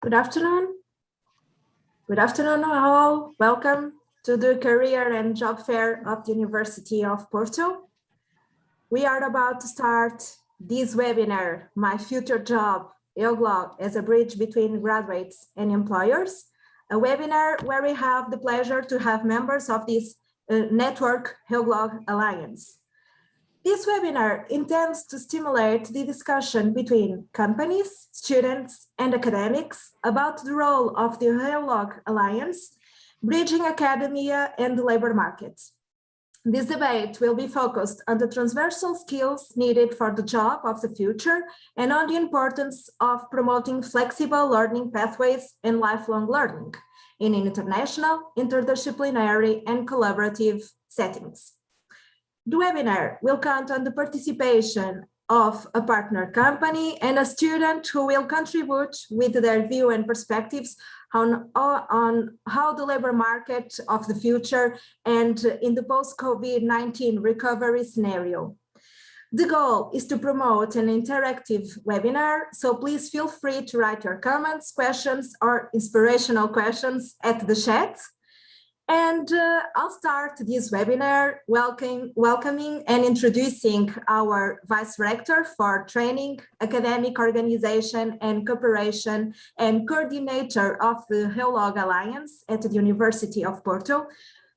Good afternoon. Good afternoon all. Welcome to the Career and Job Fair of the University of Porto. We are about to start this webinar, My Future Job, EUGLOH as a Bridge Between Graduates and Employers, a webinar where we have the pleasure to have members of this network, EUGLOH Alliance. This webinar intends to stimulate the discussion between companies, students, and academics about the role of the EUGLOH Alliance, bridging academia and the labor market. This debate will be focused on the transversal skills needed for the job of the future and on the importance of promoting flexible learning pathways and lifelong learning in international, interdisciplinary, and collaborative settings. The webinar will count on the participation of a partner company and a student who will contribute with their view and perspectives on how the labor market of the future and in the post-COVID-19 recovery scenario. The goal is to promote an interactive webinar, so please feel free to write your comments, questions, or inspirational questions at the chat. And I'll start this webinar welcoming and introducing our Vice Rector for Training, Academic Organization and Cooperation and Coordinator of the EUGLOH Alliance at the University of Porto,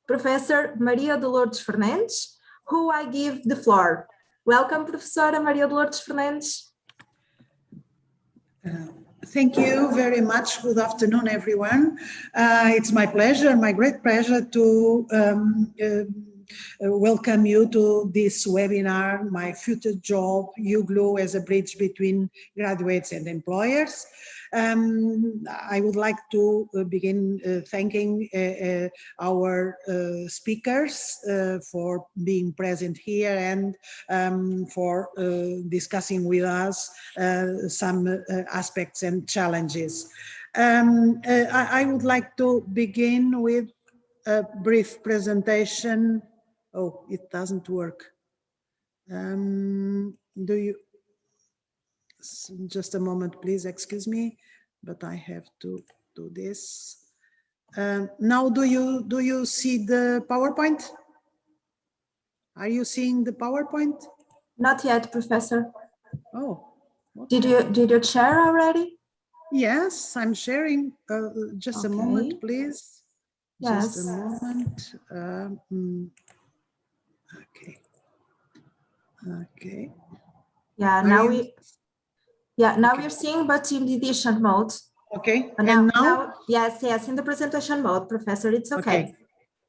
Professor Maria de Lourdes Fernandes, who I give the floor. Welcome, Professora Maria de Lourdes Fernandes. Thank you very much. Good afternoon, everyone. It's my pleasure, my great pleasure to welcome you to this webinar, My Future Job, EUGLOH as a Bridge Between Graduates and Employers. I would like to begin thanking our speakers for being present here and for discussing with us some aspects and challenges. I would like to begin with a brief presentation. Oh, it doesn't work. Do you? Just a moment, please, excuse me, but I have to do this. Now, do you see the PowerPoint? Are you seeing the PowerPoint? Not yet, Professor. Oh. Okay. Did you share already? Yes, I'm sharing. Just a moment, please. Yes. Just a moment. Okay. Okay. Yeah, now we're seeing, but in the edition mode. Okay. And now, yes, in the presentation mode, Professor, it's okay.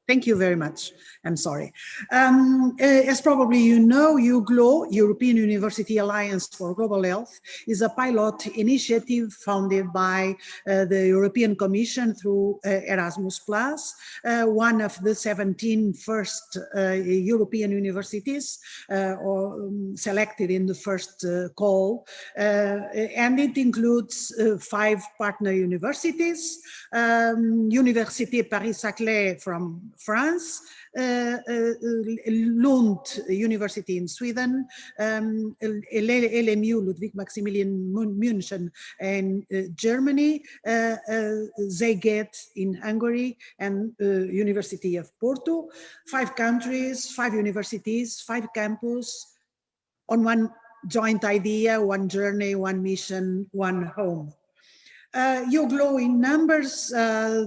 Thank you very much. I'm sorry. As probably you know, EUGLOH, European University Alliance for Global Health, is a pilot initiative founded by the European Commission through Erasmus+, one of the 17 first European universities selected in the first call. And it includes 5 partner universities, Université Paris-Saclay from France, Lund University in Sweden, LMU Ludwig Maximilian München in Germany, Szeged in Hungary, and University of Porto. 5 countries, 5 universities, 5 campus on one joint idea, one journey, one mission, one home. EUGLOH in numbers,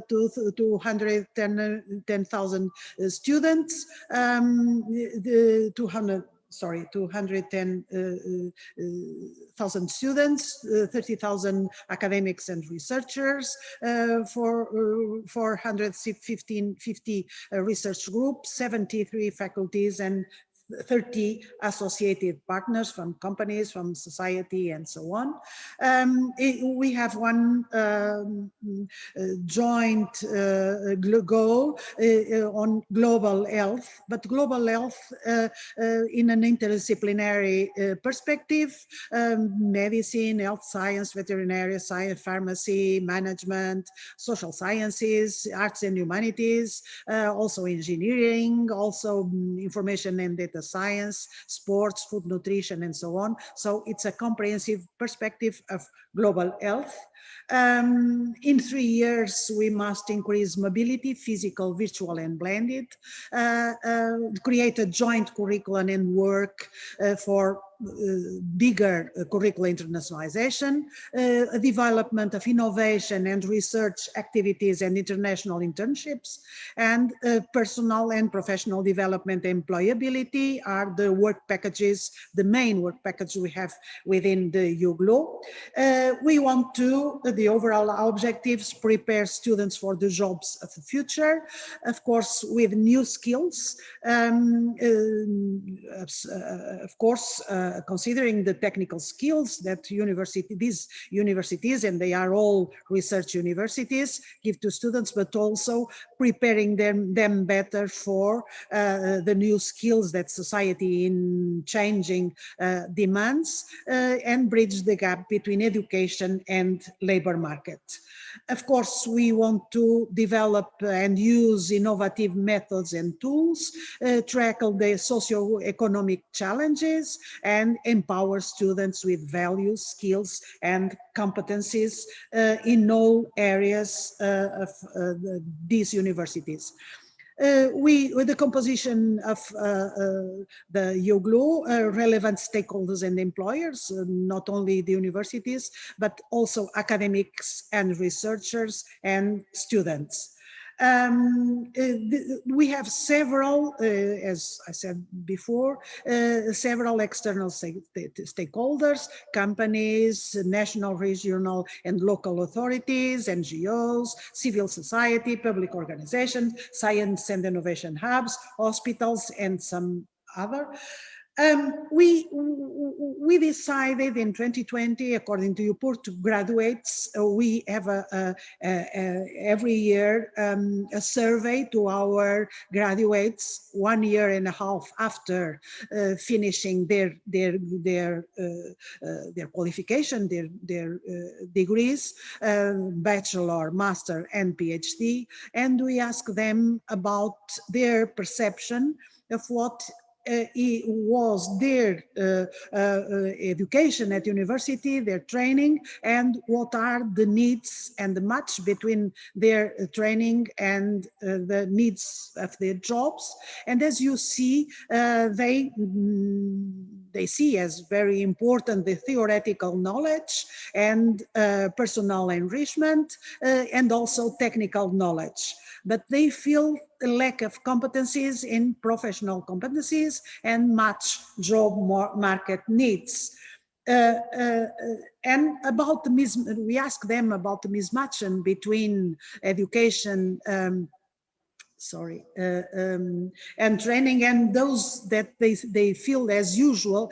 210,000 students, 210,000 students, 30,000 academics and researchers, for 450 research groups, 73 faculties, and 30 associated partners from companies, from society, and so on. We have one joint goal on global health, but global health in an interdisciplinary perspective, medicine, health science, veterinary science, pharmacy, management, social sciences, arts and humanities, also engineering, also information and data science, sports, food, nutrition, and so on. So it's a comprehensive perspective of global health. In 3 years, we must increase mobility, physical, virtual, and blended, create a joint curriculum and work for bigger curricular internationalization, development of innovation and research activities and international internships, and personal and professional development and employability are the work packages, the main work package we have within the EUGLOH. We want to, the overall objectives, prepare students for the jobs of the future, of course, with new skills, of course, considering the technical skills that these universities, and they are all research universities, give to students, but also preparing them better for the new skills that society in changing demands, and bridge the gap between education and labor market. Of course, we want to develop and use innovative methods and tools, tackle the socio-economic challenges, and empower students with values, skills, and competencies in all areas of these universities. With the composition of the EUGLOH, relevant stakeholders and employers, not only the universities, but also academics and researchers and students. We have several, as I said before, several external stakeholders, companies, national, regional, and local authorities, NGOs, civil society, public organizations, science and innovation hubs, hospitals, and some other. We decided in 2020, according to U.Porto graduates, we have every year a survey to our graduates 1.5 years after finishing their qualification, their degrees, bachelor, master, and PhD, and we ask them about their perception of what it was their education at university, their training, and what are the needs and the match between their training and the needs of their jobs. And as you see, they see as very important the theoretical knowledge and personal enrichment and also technical knowledge. But they feel a lack of competencies in professional competencies and match job market needs. And about we ask them about the mismatch between education and training, and those that they feel as useful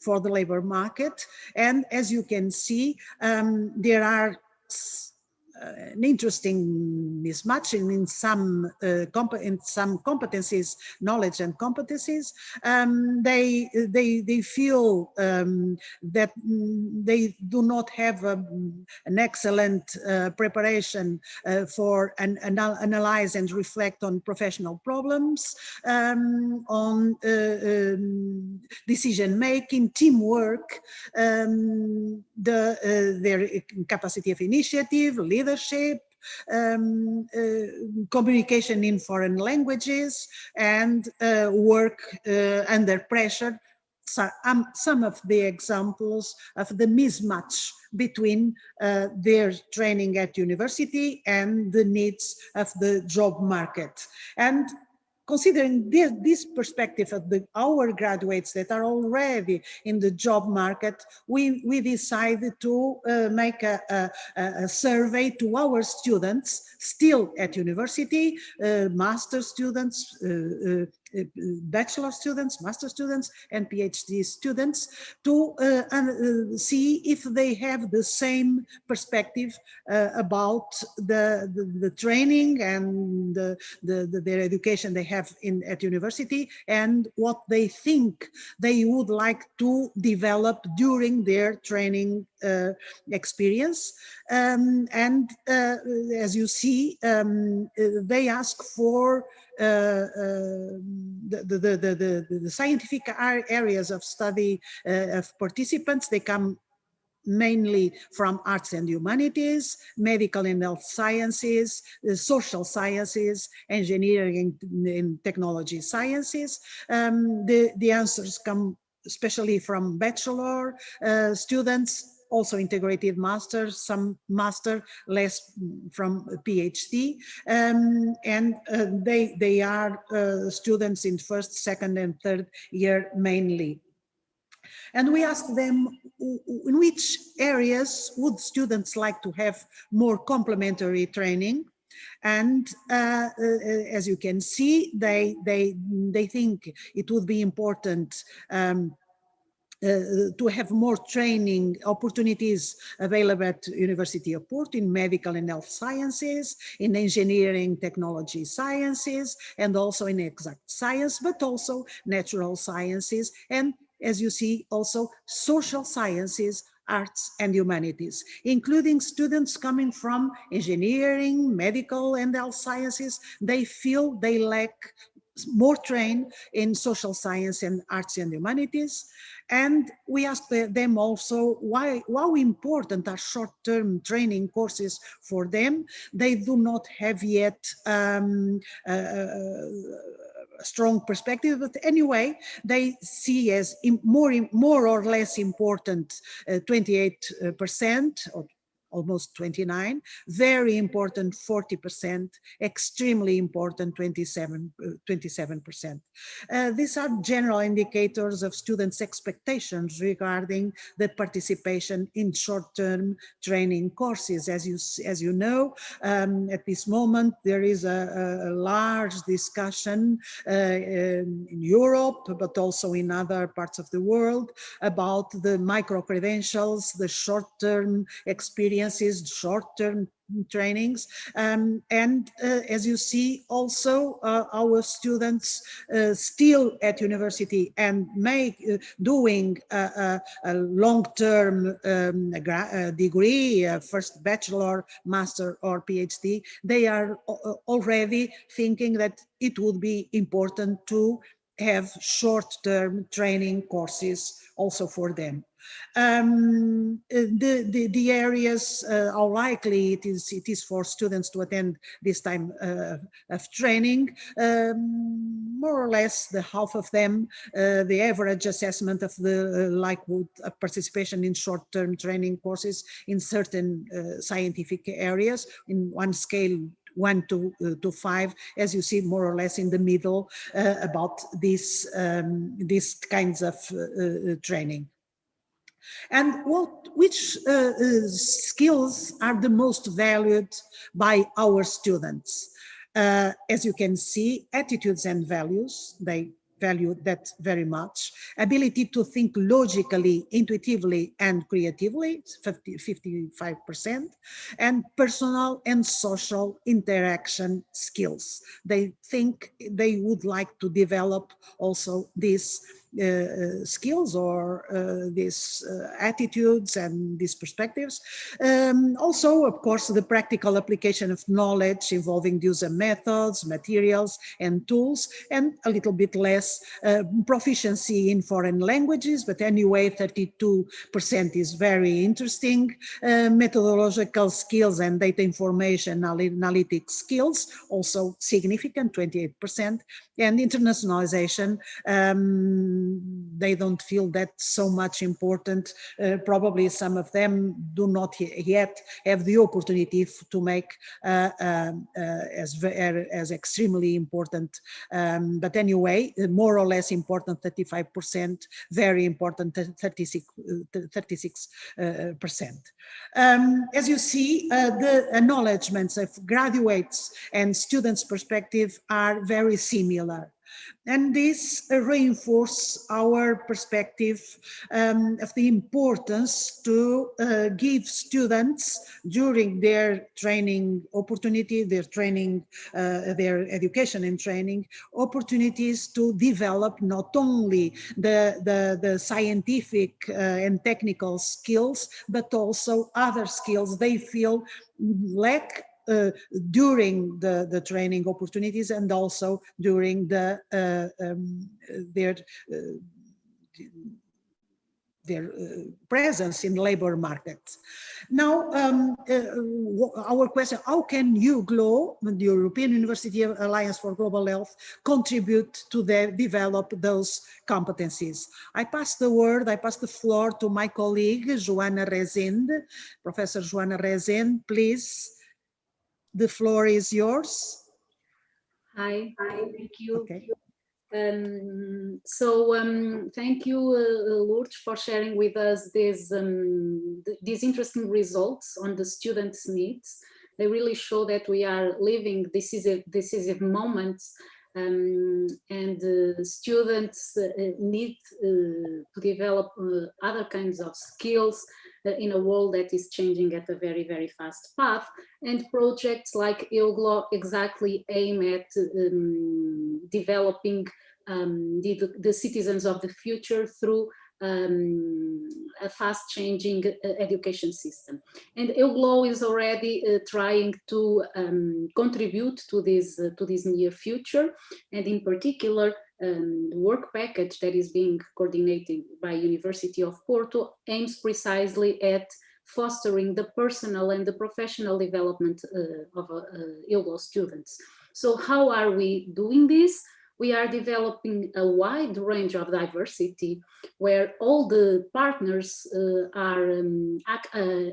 for the labor market. And as you can see, there are an interesting mismatch in some competencies, knowledge and competencies. They feel that they do not have an excellent preparation for analyze and reflect on professional problems, on decision making, teamwork, their capacity of initiative, leadership, communication in foreign languages, and work under pressure. So, some of the examples of the mismatch between their training at university and the needs of the job market. And considering this perspective of our graduates that are already in the job market, we decided to make a survey to our students still at university, master students, bachelor students, master students, and PhD students, to see if they have the same perspective about the training and their education they have at university, and what they think they would like to develop during their training experience. And as you see, they ask for the scientific areas of study of participants. They come mainly from arts and humanities, medical and health sciences, social sciences, engineering and technology sciences. The answers come especially from bachelor students, also integrated masters, some master, less from PhD, and they are students in first, second and third year mainly. And we asked them in which areas would students like to have more complementary training. And as you can see, they think it would be important to have more training opportunities available at University of Porto in medical and health sciences, in engineering, technology sciences, and also in exact science, but also natural sciences, and as you see, also social sciences, arts and humanities, including students coming from engineering, medical and health sciences. They feel they lack more trained in social science and arts and humanities. And we asked them also how important are short-term training courses for them. They do not have yet strong perspective, but anyway, they see as more or less important 28% or almost 29, very important 40%, extremely important 27%. These are general indicators of students' expectations regarding the participation in short-term training courses. As you know, at this moment there is a large discussion in Europe, but also in other parts of the world, about the micro-credentials, the short-term experiences, short-term trainings, and as you see, also our students still at university and doing a long-term degree, first bachelor, master or PhD, they are already thinking that it would be important to have short-term training courses also for them. The areas, how likely it is for students to attend this time of training, more or less the half of them, the average assessment of the likelihood of participation in short-term training courses in certain scientific areas in one scale 1 to 5, as you see, more or less in the middle about these kinds of training. And which skills are the most valued by our students? As you can see, attitudes and values, they value that very much. Ability to think logically, intuitively and creatively, 55%, and personal and social interaction skills. They think they would like to develop also these skills or these attitudes and these perspectives. Also, of course, the practical application of knowledge involving the use of methods, materials and tools, and a little bit less proficiency in foreign languages, but anyway 32% is very interesting. Methodological skills and data information analytic skills, also significant, 28%, and internationalization, they don't feel that so much important. Probably some of them do not yet have the opportunity to make as extremely important. But anyway, more or less important, 35%, very important, 36%. As you see, the acknowledgements of graduates and students' perspective are very similar. And this reinforces our perspective of the importance to give students during their training opportunity, their training, their education and training, opportunities to develop not only the scientific and technical skills, but also other skills they feel lack during the training opportunities and also during their presence in labor markets. Now, our question, how can EUGLOH, the European University Alliance for Global Health, contribute to develop those competencies? I pass the floor to my colleague, Joana Resende. Professor Joana Resende, please, the floor is yours. Hi, thank you. Okay. Thank you, Lourdes, for sharing with us these interesting results on the students' needs. They really show that we are living decisive moments, and students need to develop other kinds of skills in a world that is changing at a very, very fast path. And projects like EUGLOH exactly aim at developing the citizens of the future through a fast changing education system. And EUGLOH is already trying to contribute to this near future, and in particular the work package that is being coordinated by University of Porto aims precisely at fostering the personal and the professional development of EUGLOH students. So how are we doing this? We are developing a wide range of diversity where all the partners are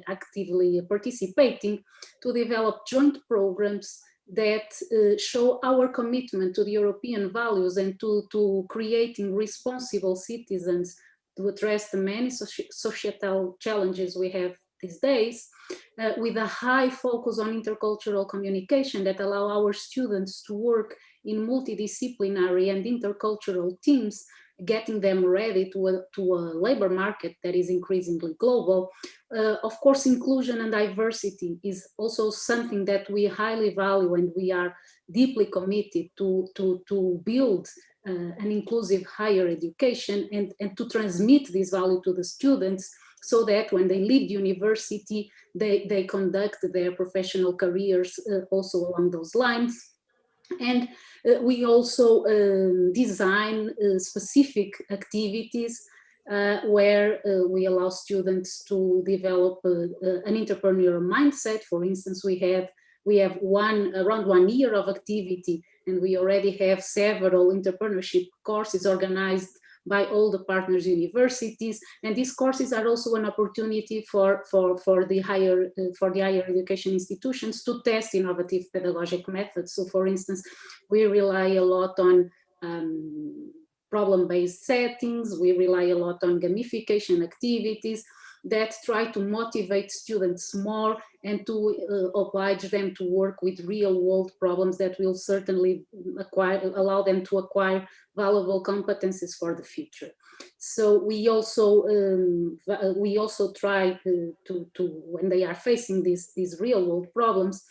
actively participating to develop joint programs that show our commitment to the European values and to creating responsible citizens to address the many societal challenges we have these days, with a high focus on intercultural communication that allow our students to work in multidisciplinary and intercultural teams, getting them ready to a labor market that is increasingly global. Of course, inclusion and diversity is also something that we highly value, and we are deeply committed to build an inclusive higher education and to transmit this value to the students, so that when they leave university, they conduct their professional careers also along those lines. And we also design specific activities where we allow students to develop an entrepreneurial mindset. For instance, we have around 1 year of activity, and we already have several entrepreneurship courses organized by all the partners universities, and these courses are also an opportunity for the higher education institutions to test innovative pedagogic methods. So, for instance, we rely a lot on problem-based settings. We rely a lot on gamification activities that try to motivate students more and to oblige them to work with real-world problems that will certainly allow them to acquire valuable competencies for the future. So we also try to when they are facing these real-world problems,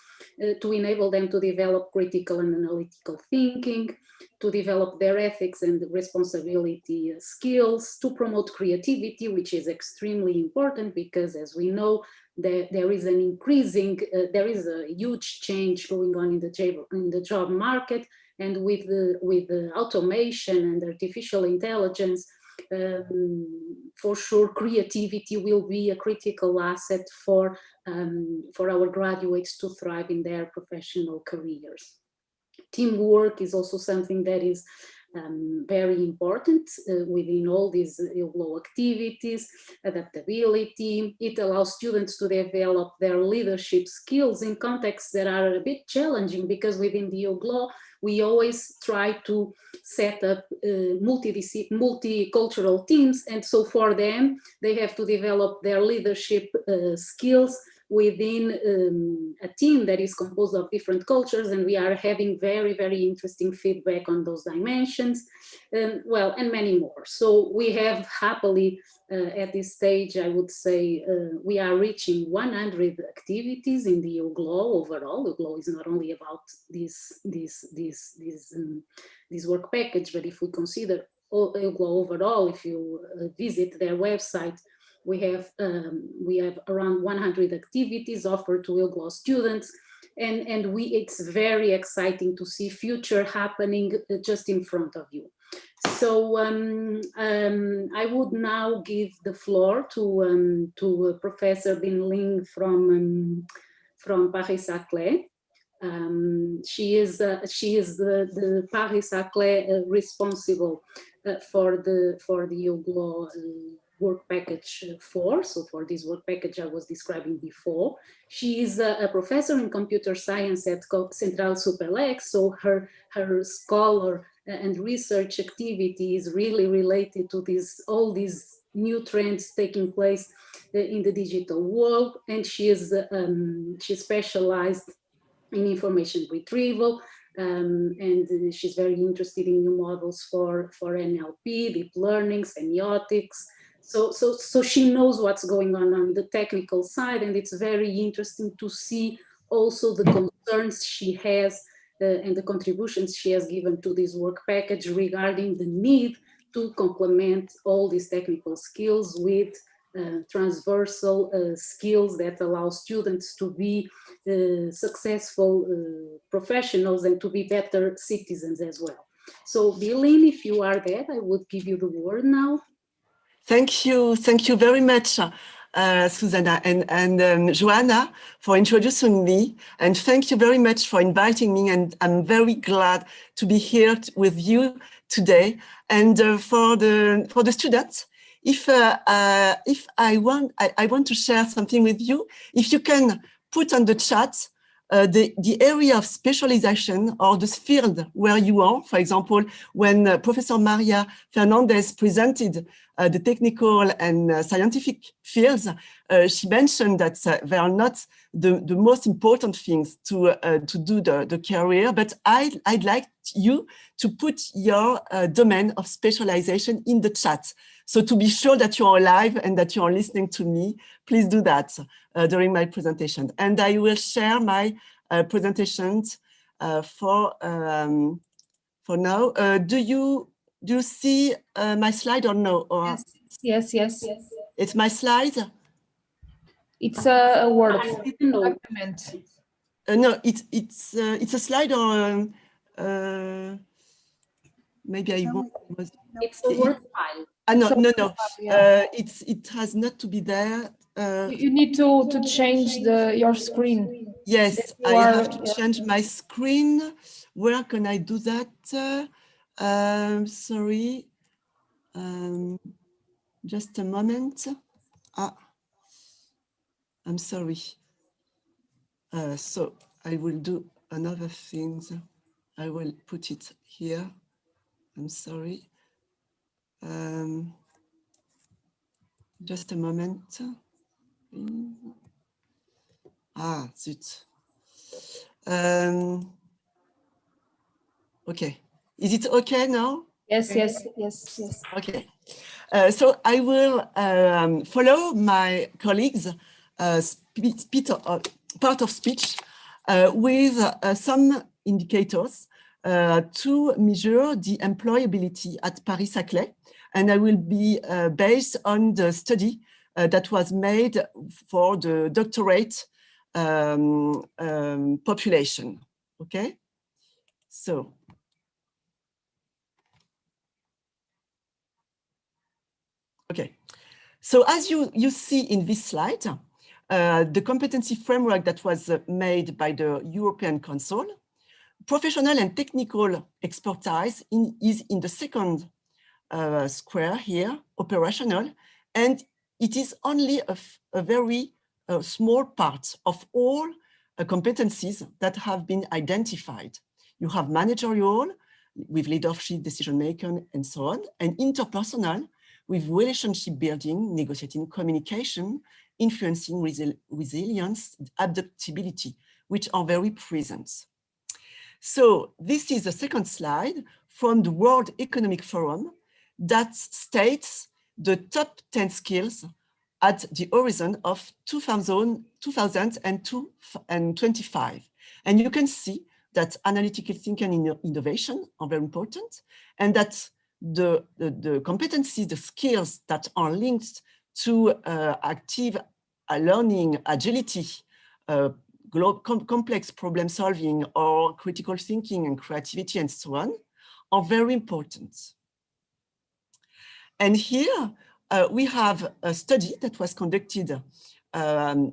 to enable them to develop critical and analytical thinking, to develop their ethics and responsibility skills, to promote creativity, which is extremely important because, as we know, there is a huge change going on in the job market, and with the automation and artificial intelligence, for sure, creativity will be a critical asset for our graduates to thrive in their professional careers. Teamwork is also something that is very important within all these EUGLOH activities. Adaptability, it allows students to develop their leadership skills in contexts that are a bit challenging, because within the EUGLOH we always try to set up multicultural teams, and so for them they have to develop their leadership skills within a team that is composed of different cultures, and we are having very, very interesting feedback on those dimensions, well, and many more. So we have happily, at this stage, I would say, we are reaching 100 activities in the EUGLOH overall. EUGLOH is not only about this work package, but if we consider EUGLOH overall, if you visit their website, we have around 100 activities offered to EUGLOH students, and it's very exciting to see future happening just in front of you. So I would now give the floor to Professor Bich-Liên from UPSaclay. She is the UPSaclay responsible for the EUGLOH work package 4. So for this work package I was describing before, she is a professor in computer science at Central UPSaclay. So her scholar and research activity is really related to all these new trends taking place in the digital world, and she specialized in information retrieval, and she's very interested in new models for NLP, deep learning, semiotics. So she knows what's going on the technical side, and it's very interesting to see also the concerns she has and the contributions she has given to this work package regarding the need to complement all these technical skills with transversal skills that allow students to be successful professionals and to be better citizens as well. So Bich-Liên, if you are there, I would give you the word now. Thank you very much, Susanna and Joana, for introducing me, and thank you very much for inviting me, and I'm very glad to be here with you today. And for the students, if I want to share something with you, if you can put on the chat the area of specialization or the field where you are. For example, when Professor Maria Fernandes presented the technical and scientific fields, she mentioned that they are not the most important things to do the career, but I'd like you to put your domain of specialization in the chat. So to be sure that you're alive and that you're listening to me, please do that during my presentation. And I will share my presentations for now. Do you see my slide or no? Or Yes. It's my slide? It's a Word document. No, it's a slide or maybe I won't. It's a Word file. No. Yeah. It has not to be there. You need to change your screen. Yes, I have to change my screen. Where can I do that? Sorry. Just a moment. I'm sorry. So I will do another thing. I will put it here. I'm sorry. Just a moment. Zut. Okay. Is it okay now? Yes. Okay. So I will follow my colleagues' part of speech with some indicators to measure the employability at UPSaclay. And I will be based on the study that was made for the doctorate population. Okay, so. Okay, so as you see in this slide, the competency framework that was made by the European Council, professional and technical expertise is in the second square here, operational, and it is only a very small part of all competencies that have been identified. You have managerial with leadership, decision making, and so on, and interpersonal with relationship building, negotiating, communication, influencing, resilience, adaptability, which are very present. So this is the second slide from the World Economic Forum that states the top 10 skills at the horizon of 2025. And you can see that analytical thinking and innovation are very important, and that the competencies, the skills that are linked to active learning, agility, complex problem solving or critical thinking and creativity and so on are very important. And here we have a study that was conducted on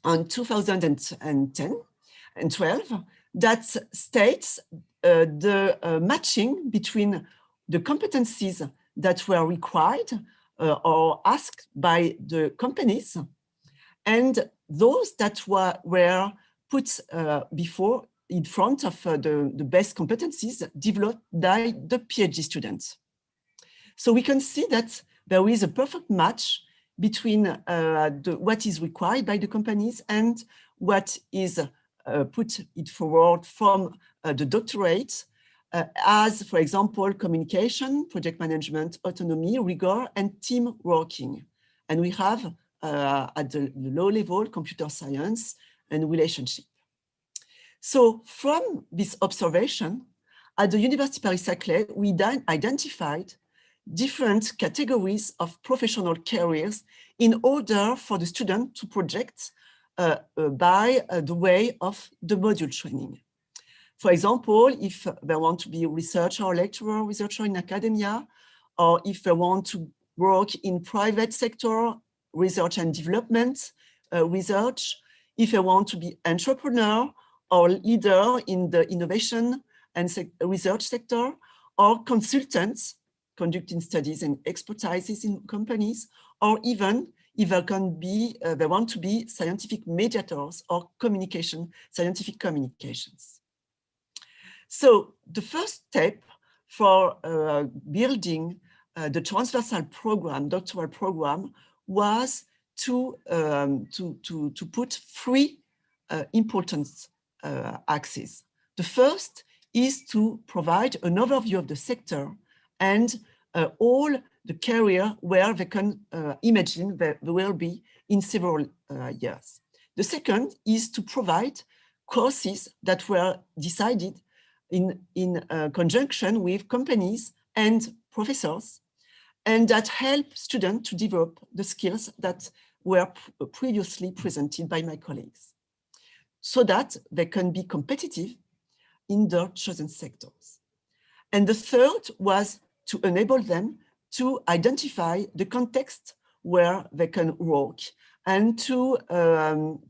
2010 and 12 that states the matching between the competencies that were required or asked by the companies and those that were put before in front of the best competencies developed by the PhD students. So we can see that there is a perfect match between what is required by the companies and what is put it forward from the doctorate as, for example, communication, project management, autonomy, rigor, and team working. And we have at the low level, computer science and relationship. So from this observation, at the University Paris-Saclay, we identified different categories of professional careers in order for the student to project by the way of the module training. For example, if they want to be a researcher or lecturer, researcher in academia, or if they want to work in private sector, research and development, research, if they want to be entrepreneur or leader in the innovation and research sector, or consultants conducting studies and expertises in companies, or even if they want to be scientific mediators or scientific communications. So the first step for building the transversal program, doctoral program, was to put three important axes. The first is to provide an overview of the sector and all the career where they can imagine that they will be in several years. The second is to provide courses that were decided in conjunction with companies and professors, and that help students to develop the skills that were previously presented by my colleagues, so that they can be competitive in their chosen sectors. And the third was to enable them to identify the context where they can work and to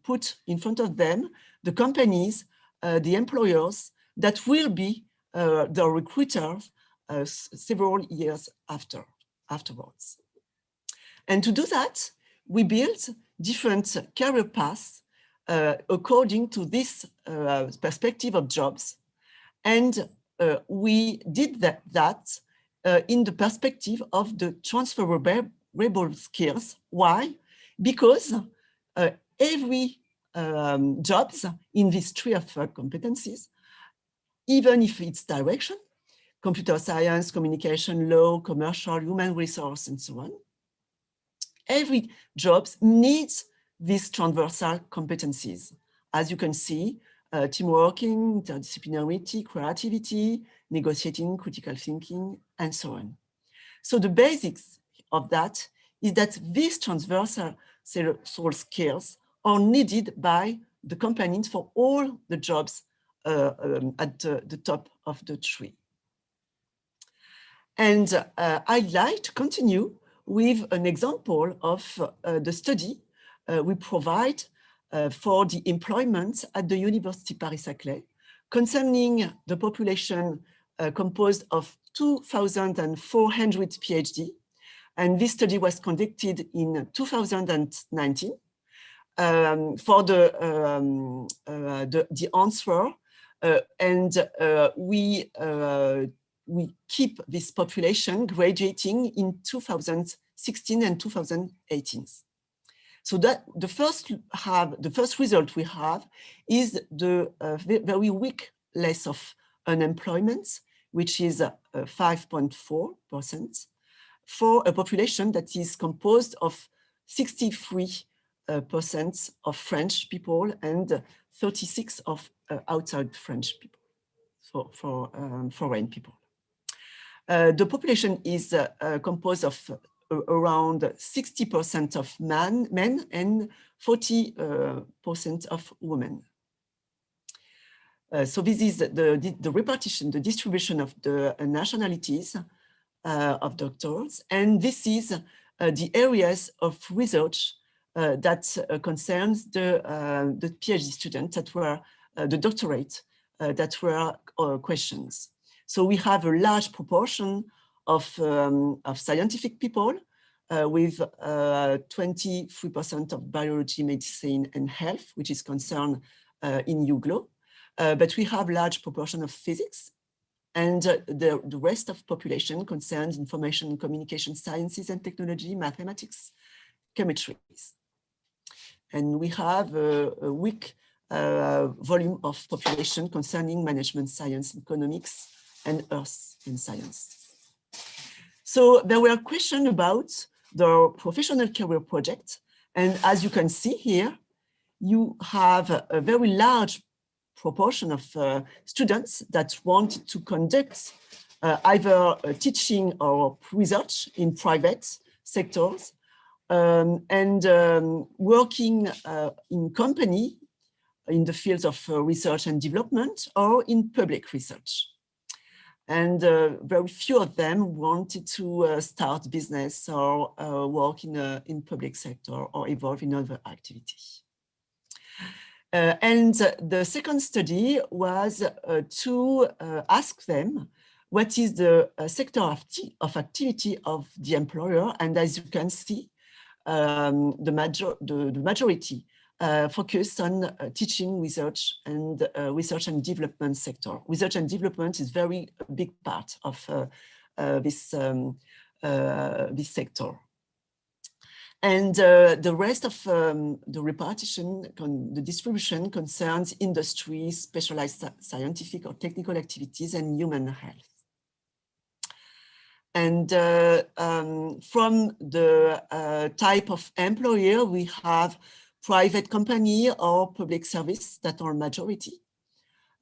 put in front of them the companies, the employers that will be the recruiters several years afterwards. And to do that, we built different career paths according to this perspective of jobs. And we did that in the perspective of the transferable skills. Why? Because every jobs in these three of competencies, even if it's direction, computer science, communication, law, commercial, human resource, and so on, every job needs these transversal competencies. As you can see, teamworking, interdisciplinarity, creativity, negotiating, critical thinking, and so on. So the basics of that is that these transversal skills are needed by the companies for all the jobs at the top of the tree. And I'd like to continue with an example of the study we provide for the employment at the University Paris-Saclay concerning the population composed of 2,400 PhD. And this study was conducted in 2019 for the answer. We keep this population graduating in 2016 and 2018. So that the first result we have is the very weak less of unemployment, which is 5.4% for a population that is composed of 63% of French people and 36% of outside French people, for foreign people. The population is composed of around 60% of men and 40% of women. So this is the repartition, the distribution of the nationalities of doctors. And this is the areas of research that concerns the PhD students that were, the doctorate that were questions. So we have a large proportion of scientific people with 23% of biology, medicine, and health, which is concerned in EUGLOH. But we have large proportion of physics, and the rest of population concerns information and communication sciences and technology, mathematics, chemistries. And we have a weak volume of population concerning management science, economics, and earth and science. So there were questions about the professional career project. And as you can see here, you have a very large proportion of students that want to conduct either teaching or research in private sectors and working in company in the fields of research and development or in public research. And very few of them wanted to start business or work in public sector or evolve in other activities. And the second study was to ask them what is the sector of activity of the employer. And as you can see, the majority focused on teaching, research and development sector. Research and development is very big part of this sector. And the rest of the repartition, the distribution concerns industry, specialized scientific or technical activities, and human health. And from the type of employer, we have private company or public service that are majority.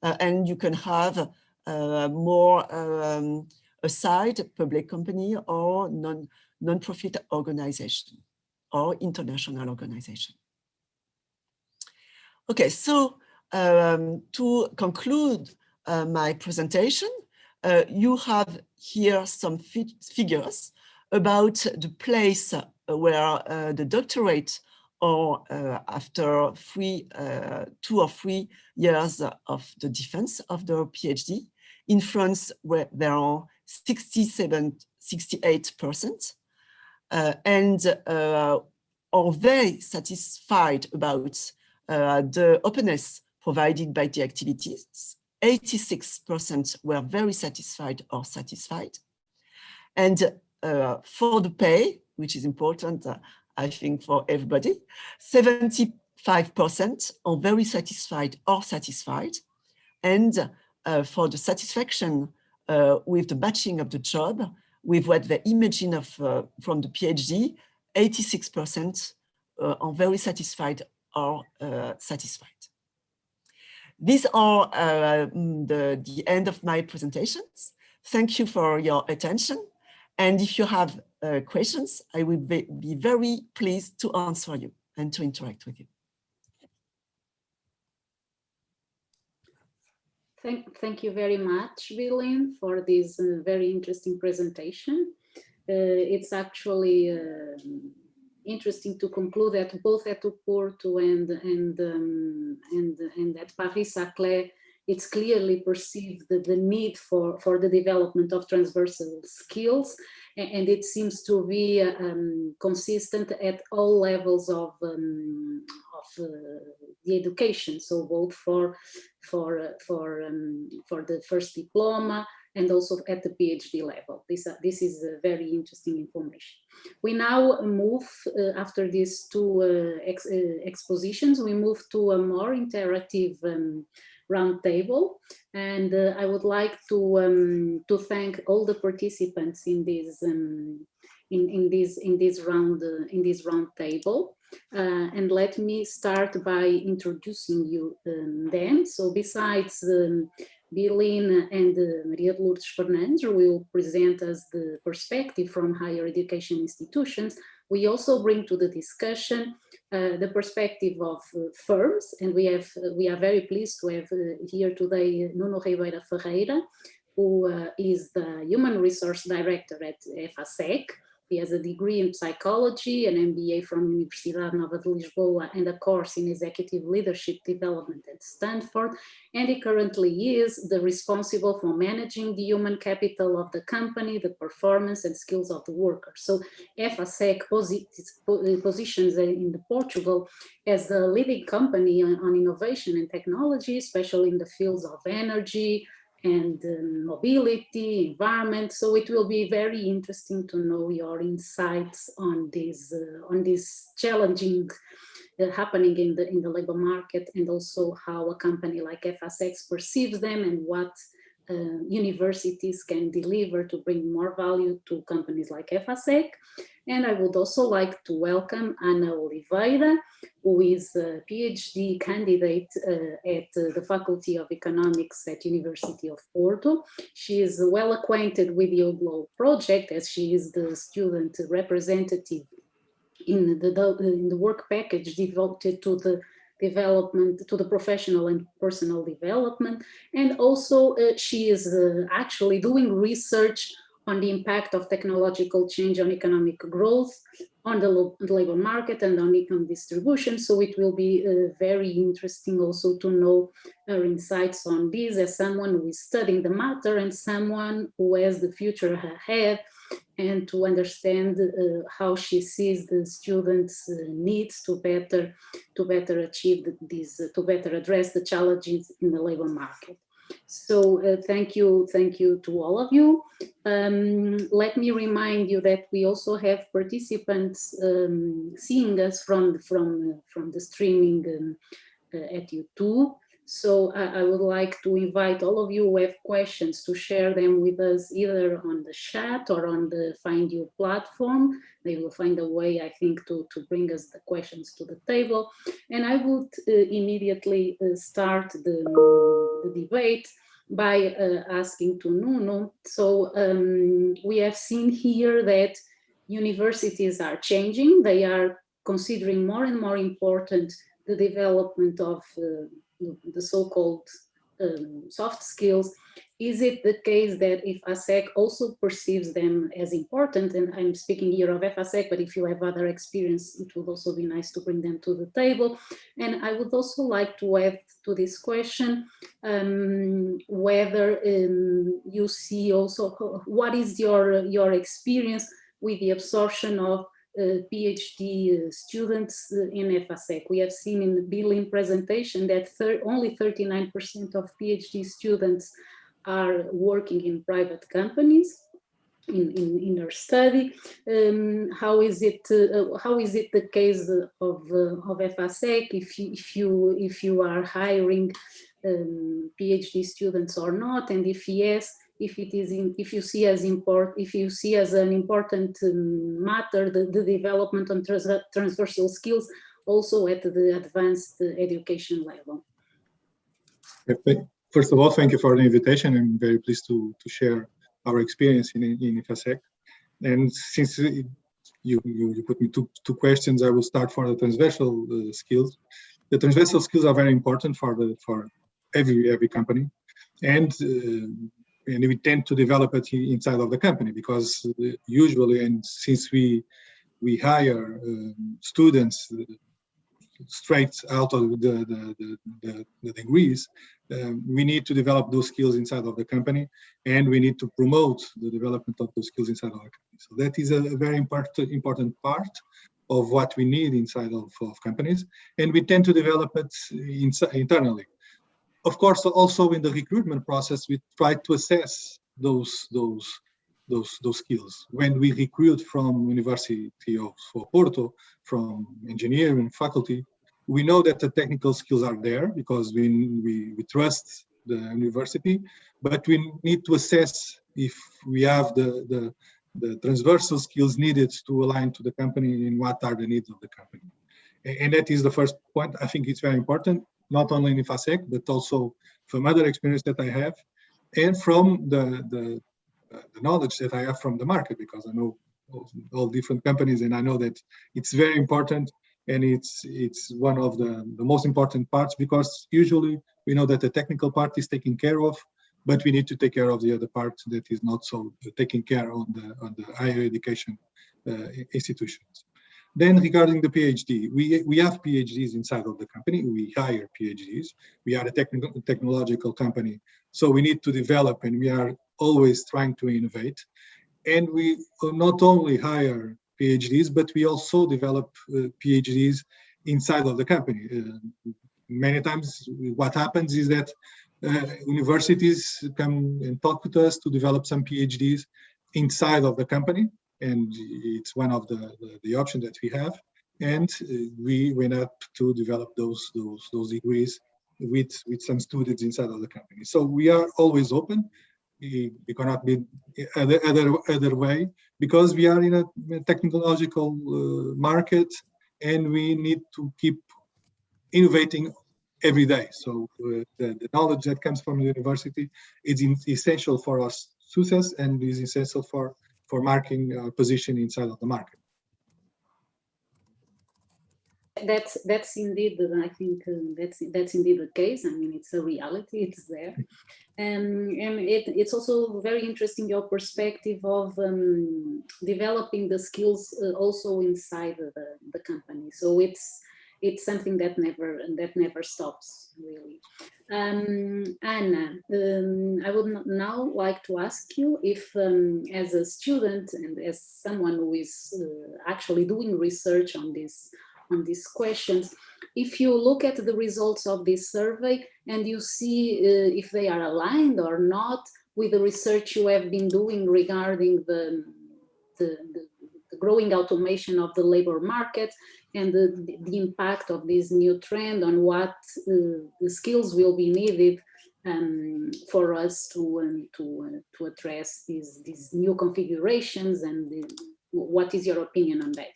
And you can have more aside public company or non-profit organization or international organization. Okay, so to conclude my presentation, you have here some figures about the place where the doctorate or after 2 or 3 years of the defense of the PhD. In France, where there are 68%, and are very satisfied about the openness provided by the activities. 86% were very satisfied or satisfied. And for the pay, which is important, I think for everybody, 75% are very satisfied or satisfied. And for the satisfaction with the matching of the job, with what they imagine of from the PhD, 86% are very satisfied or satisfied. These are the end of my presentations. Thank you for your attention. And if you have questions, I will be very pleased to answer you and to interact with you. Thank you very much, Bich-Liên, for this very interesting presentation. It's actually interesting to conclude that both at U.Porto and at Paris-Saclay, it's clearly perceived the need for the development of transversal skills, and it seems to be consistent at all levels of the education. So both for the first diploma and also at the PhD level. This is very interesting information. We now move, after these 2 expositions, we move to a more interactive roundtable, and I would like to thank all the participants in this roundtable. And let me start by introducing you them. So besides Bich-Liên and Maria de Lourdes Fernandes will present us the perspective from higher education institutions. We also bring to the discussion the perspective of firms, and we are very pleased to have here today Nuno Ferreira, who is the Human Resource Director at Efacec. He has a degree in psychology, an MBA from Universidade Nova de Lisboa, and a course in executive leadership development at Stanford. And he currently is the responsible for managing the human capital of the company, the performance and skills of the workers. So Efacec positions in Portugal as a leading company on innovation and technology, especially in the fields of energy and mobility, environment. So it will be very interesting to know your insights on this challenging happening in the labor market, and also how a company like Efacec perceives them and what universities can deliver to bring more value to companies like Efacec. And I would also like to welcome Ana Oliveira, who is a PhD candidate at the Faculty of Economics at University of Porto. She is well acquainted with the EUGLOH project, as she is the student representative in the work package devoted to the development, to the professional and personal development. And also she is actually doing research on the impact of technological change on economic growth, on the labor market, and on income distribution. So it will be very interesting also to know her insights on this, as someone who is studying the matter and someone who has the future ahead, and to understand how she sees the students' needs to better achieve these, to better address the challenges in the labor market. So thank you to all of you. Let me remind you that we also have participants seeing us from the streaming at YouTube. So I would like to invite all of you who have questions to share them with us either on the chat or on the Find You platform. They will find a way, I think, to bring us the questions to the table. And I would immediately start the debate by asking to Nuno. So we have seen here that universities are changing. They are considering more and more important the development of the so-called soft skills. Is it the case that Efacec also perceives them as important? And I'm speaking here of Efacec, but if you have other experience, it would also be nice to bring them to the table. And I would also like to add to this question whether you see also, what is your experience with the absorption of PhD students in Efacec? We have seen in the Bich-Liên presentation that only 39% of PhD students are working in private companies in their study. How is it the case of Efacec, if you are hiring PhD students or not, and if yes, if you see as an important matter the development on transversal skills also at the advanced education level. First of all, thank you for the invitation. I'm very pleased to share our experience in Efacec. And since you put me two questions, I will start for the transversal skills. The transversal skills are very important for every company, and we tend to develop it inside of the company, because usually, and since we hire students straight out of the degrees, we need to develop those skills inside of the company, and we need to promote the development of those skills inside of the company. So that is a very important part of what we need inside of companies, and we tend to develop it internally. Of course, also in the recruitment process, we try to assess those skills. When we recruit from University of Porto, from engineering faculty, we know that the technical skills are there because we trust the university, but we need to assess if we have the transversal skills needed to align to the company and what are the needs of the company. And that is the first point. I think it's very important, not only in Efacec, but also from other experience that I have, and from the knowledge that I have from the market, because I know all different companies, and I know that it's very important, and it's one of the most important parts, because usually we know that the technical part is taken care of, but we need to take care of the other part that is not so taken care on the higher education institutions. Then regarding the PhD, we have PhDs inside of the company. We hire PhDs. We are a technological company, so we need to develop, and we are always trying to innovate. And we not only hire PhDs, but we also develop PhDs inside of the company. Many times what happens is that universities come and talk with us to develop some PhDs inside of the company, and it's one of the options that we have. And we went up to develop those degrees with some students inside of the company. So we are always open. We cannot be other way, because we are in a technological market, and we need to keep innovating every day. So the knowledge that comes from the university is essential for our success, and is essential for marking our position inside of the market. That's indeed, I think that's indeed the case. I mean, it's a reality, it's there. And it's also very interesting, your perspective of developing the skills also inside the company. So it's something that never stops, really. Anna, I would now like to ask you if, as a student and as someone who is actually doing research on these questions, if you look at the results of this survey and you see if they are aligned or not with the research you have been doing regarding the growing automation of the labor market and the impact of this new trend on what the skills will be needed for us to address these new configurations, and what is your opinion on that?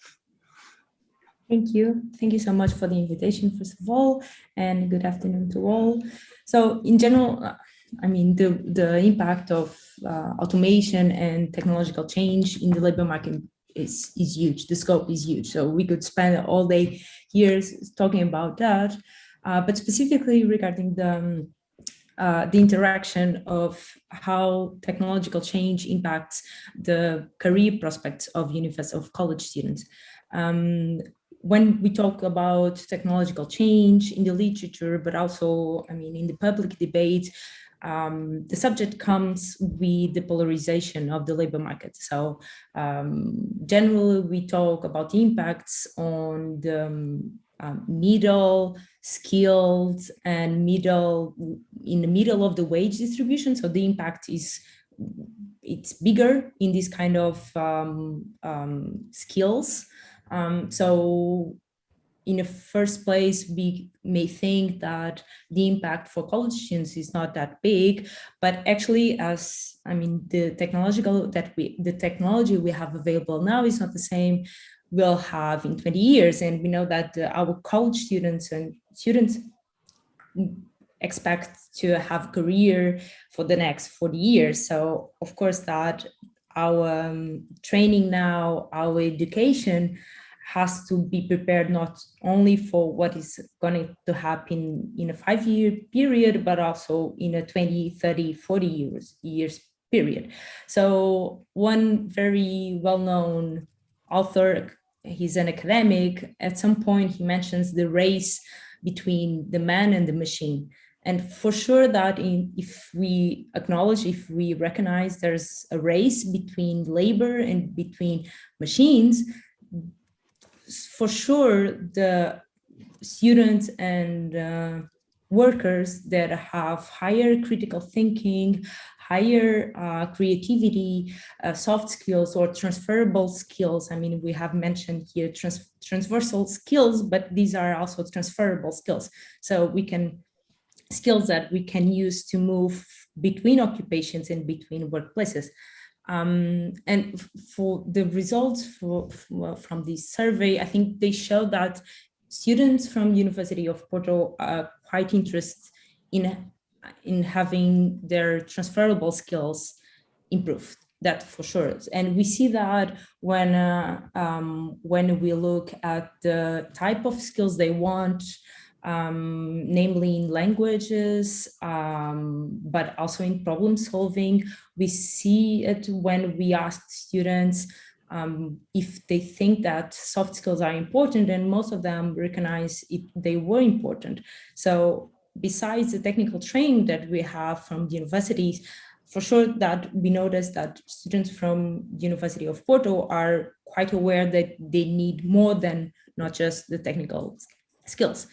Thank you. Thank you so much for the invitation, first of all, and good afternoon to all. So in general, I mean, the impact of automation and technological change in the labor market is huge. The scope is huge. So we could spend all day years talking about that, but specifically regarding the interaction of how technological change impacts the career prospects of college students. When we talk about technological change in the literature, but also, I mean, in the public debate, the subject comes with the polarization of the labor market. So generally, we talk about the impacts on the middle skilled and in the middle of the wage distribution. So the impact it's bigger in this kind of skills. So in the first place, we may think that the impact for college students is not that big, but actually, the technology we have available now is not the same we'll have in 20 years. And we know that our college students expect to have a career for the next 40 years. So of course that our training now, our education has to be prepared not only for what is going to happen in a 5-year period, but also in a 20, 30, 40 years period. So one very well-known author, he's an academic, at some point he mentions the race between the man and the machine. And for sure that if we recognize there's a race between labor and between machines, for sure the students and workers that have higher critical thinking, higher creativity, soft skills or transferable skills. I mean, we have mentioned here transversal skills, but these are also transferable skills. So skills that we can use to move between occupations and between workplaces. And for the results from this survey, I think they show that students from University of Porto are quite interested in in having their transferable skills improved. That for sure. And we see that when we look at the type of skills they want, namely in languages, but also in problem solving. We see it when we ask students if they think that soft skills are important, and most of them recognize if they were important. So besides the technical training that we have from the universities, for sure that we noticed that students from the University of Porto are quite aware that they need more than not just the technical skills.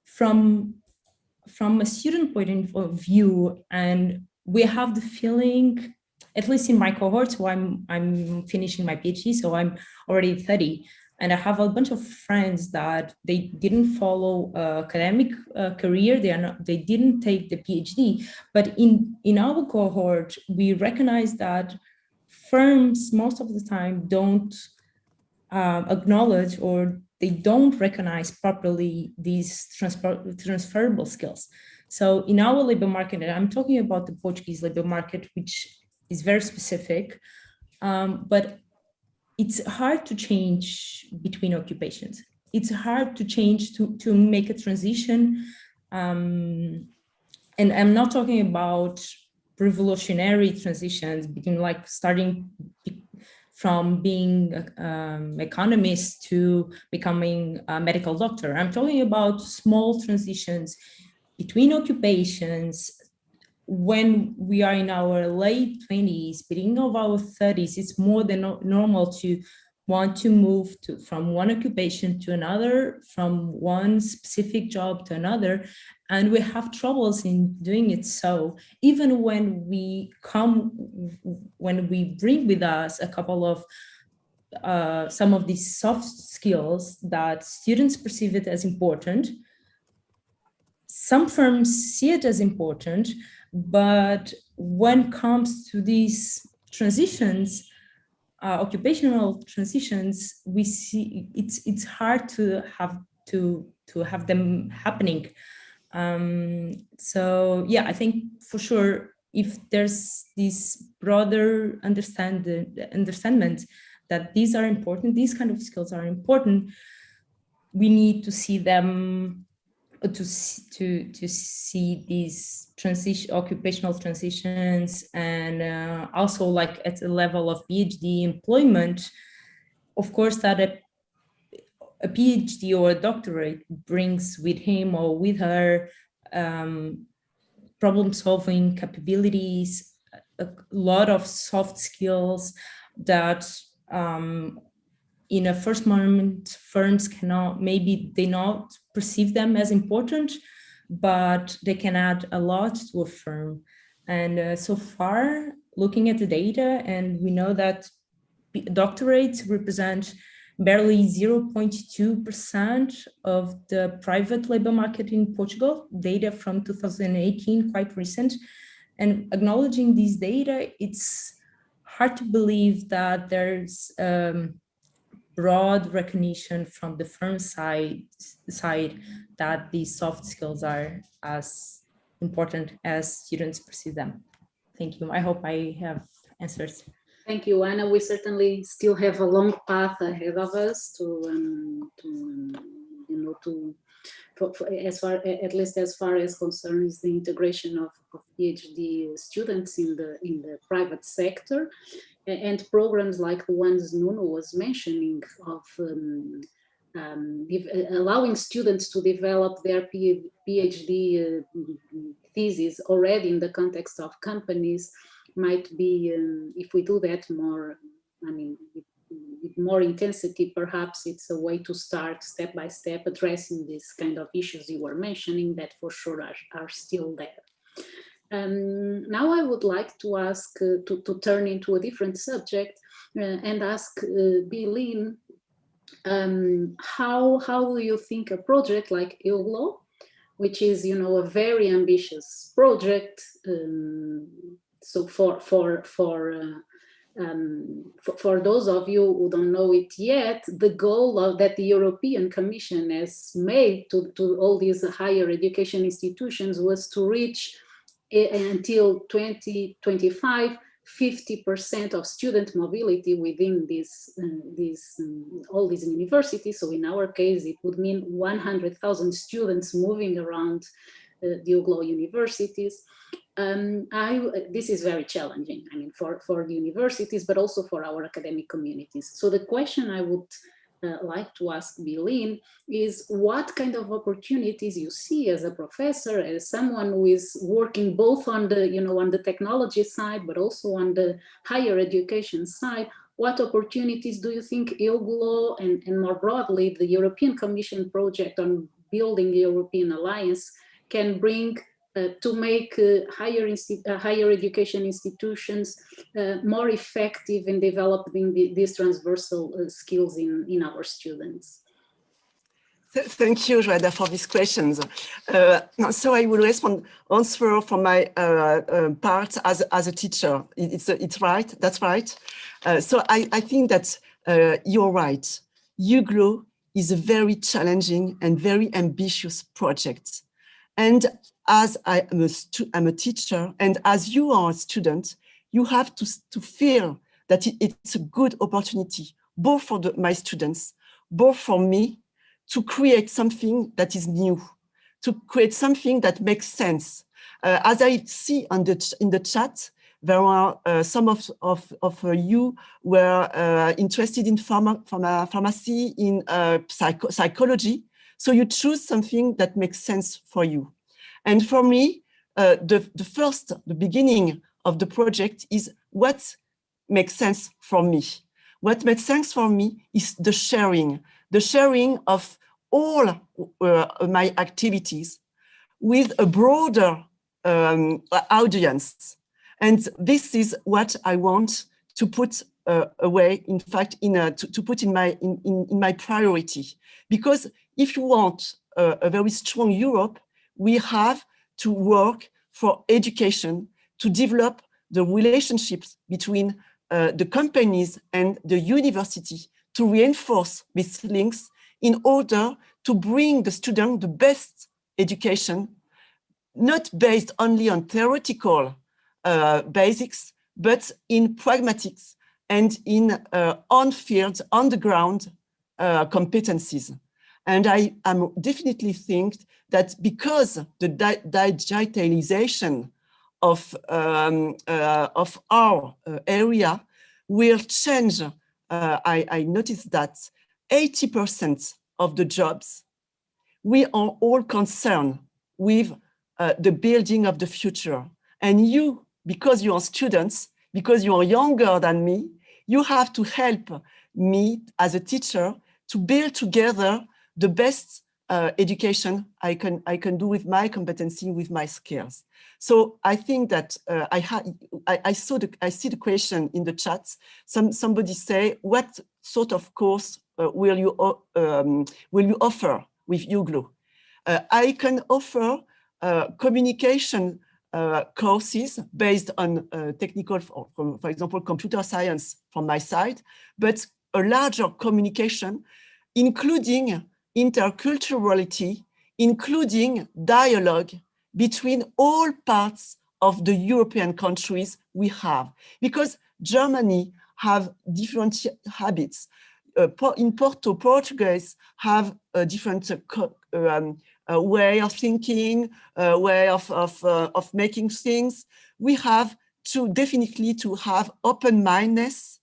From a student point of view, and we have the feeling, at least in my cohort, so I'm finishing my PhD, so I'm already 30, and I have a bunch of friends that they didn't follow academic career, they didn't take the PhD, but in our cohort, we recognize that firms most of the time don't acknowledge, or they don't recognize properly these transferable skills. So in our labor market, and I'm talking about the Portuguese labor market, which is very specific, but it's hard to change between occupations. It's hard to change to make a transition. And I'm not talking about revolutionary transitions between like starting from being an economist to becoming a medical doctor. I'm talking about small transitions between occupations. When we are in our late 20s, beginning of our 30s, it's more than normal to want to move from one occupation to another, from one specific job to another, and we have troubles in doing it. So even when we bring with us a couple of some of these soft skills that students perceive it as important, some firms see it as important, but when it comes to these transitions, occupational transitions, we see it's hard to have them happening. So yeah, I think for sure, if there's this broader understanding that these are important, these kind of skills are important, we need to see them, to see these occupational transitions, and also like at the level of PhD employment. Of course, that a PhD or a doctorate brings with him or with her problem-solving capabilities, a lot of soft skills that in a first moment, firms cannot, maybe they not perceive them as important, but they can add a lot to a firm. And so far, looking at the data, and we know that doctorates represent barely 0.2% of the private labor market in Portugal, data from 2018, quite recent. And acknowledging these data, it's hard to believe that there's broad recognition from the firm side that these soft skills are as important as students perceive them. Thank you. I hope I have answered. Thank you, Anna. We certainly still have a long path ahead of us at least as far as concerns the integration of PhD students in the private sector, and programs like the ones Nuno was mentioning of allowing students to develop their PhD thesis already in the context of companies might be, if we do that more, with more intensity, perhaps it's a way to start step by step addressing these kind of issues you were mentioning that for sure are still there. Now I would like to ask, to turn into a different subject and ask Bich-Liên, how do you think a project like EUGLOH, which is, a very ambitious project, so for those of you who don't know it yet, the goal that the European Commission has made to all these higher education institutions was to reach until 2025, 50% of student mobility within all these universities. So in our case, it would mean 100,000 students moving around the EUGLOH universities. This is very challenging, I mean, for the universities, but also for our academic communities. So the question I would like to ask Bich-Liên is what kind of opportunities you see as a professor, as someone who is working both on the, on the technology side, but also on the higher education side. What opportunities do you think EUGLOH and more broadly the European Commission project on building the European Alliance can bring to make higher education institutions more effective in developing these transversal skills in our students? Thank you, Joana, for these questions. So I will answer from my part as a teacher. It's right, that's right. So I think that you're right. EUGLOH is a very challenging and very ambitious project. And as I'm a teacher, and as you are a student, you have to feel that it's a good opportunity, both for my students, both for me, to create something that is new, to create something that makes sense. As I see in the chat, there are some of you were interested in pharmacy, in psychology. So you choose something that makes sense for you. And for me, the beginning of the project is what makes sense for me. What makes sense for me is the sharing of all my activities with a broader audience. And this is what I want to put away, in fact, to put in my priority. Because if you want a very strong Europe, we have to work for education, to develop the relationships between the companies and the university, to reinforce these links in order to bring the student the best education, not based only on theoretical basics, but in pragmatics and in on-field, on-the-ground competencies. And I definitely think that because the digitalization of our area will change, I noticed that 80% of the jobs, we are all concerned with the building of the future. And you, because you are students, because you are younger than me, you have to help me as a teacher to build together the best education I can do with my competency, with my skills. So I think that I see the question in the chat. Somebody say, what sort of course will you offer with EUGLOH? I can offer communication courses based on technical, for example, computer science from my side, but a larger communication, including interculturality, including dialogue between all parts of the European countries we have. Because Germany have different habits. In Porto, Portuguese have a different way of thinking, way of making things. We have to definitely to have open-mindedness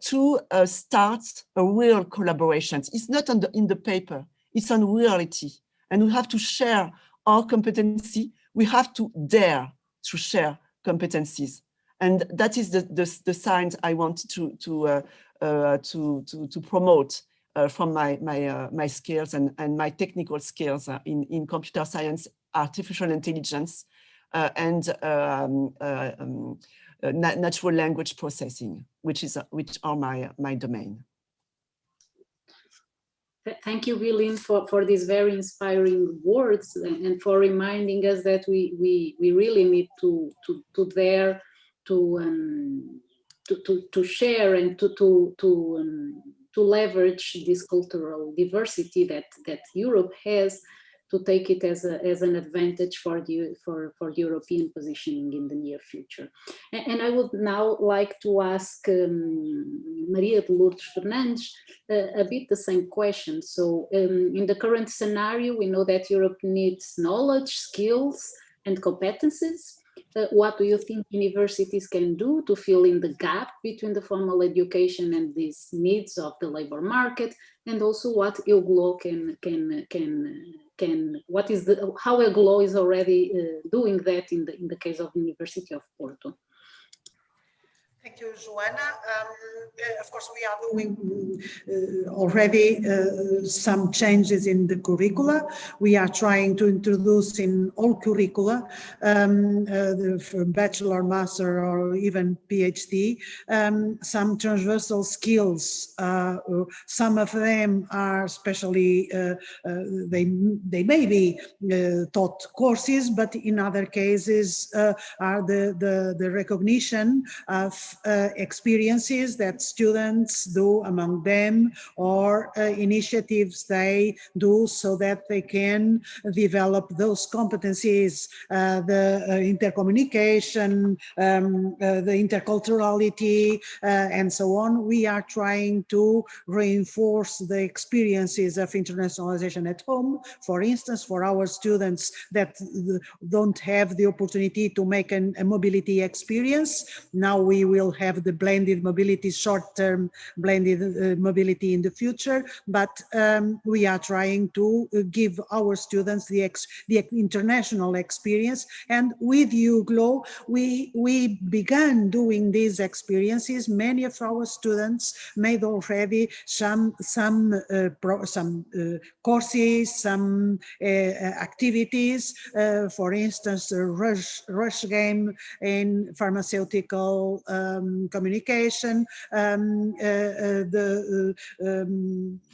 to start a real collaboration. It's not in the paper, it's on reality. And we have to share our competency. We have to dare to share competencies. And that is the signs I want to promote from my skills and my technical skills in computer science, artificial intelligence, and natural language processing, which are my domain. Thank you, Bich-Liên, for these very inspiring words and for reminding us that we really need to dare to share and to leverage this cultural diversity that Europe has to take it as an advantage for European positioning in the near future. And I would now like to ask Maria de Lourdes Fernandes a bit the same question. So in the current scenario, we know that Europe needs knowledge, skills, and competencies. What do you think universities can do to fill in the gap between the formal education and these needs of the labor market? And also what EUGLOH how EUGLOH is already doing that in the case of the University of Porto? Thank you, Joana. Of course, we are doing already some changes in the curricula. We are trying to introduce in all curricula, for bachelor, master, or even PhD, some transversal skills. Some of them are especially, they may be taught courses, but in other cases are the recognition of experiences that students do among them, or initiatives they do so that they can develop those competencies, the intercommunication, the interculturality, and so on. We are trying to reinforce the experiences of internationalization at home. For instance, for our students that don't have the opportunity to make a mobility experience, now we will have the blended mobility, short-term blended mobility in the future, but we are trying to give our students the international experience. And with EUGLOH, we began doing these experiences. Many of our students made already some courses, some activities, for instance, a rush game in pharmaceutical communication, the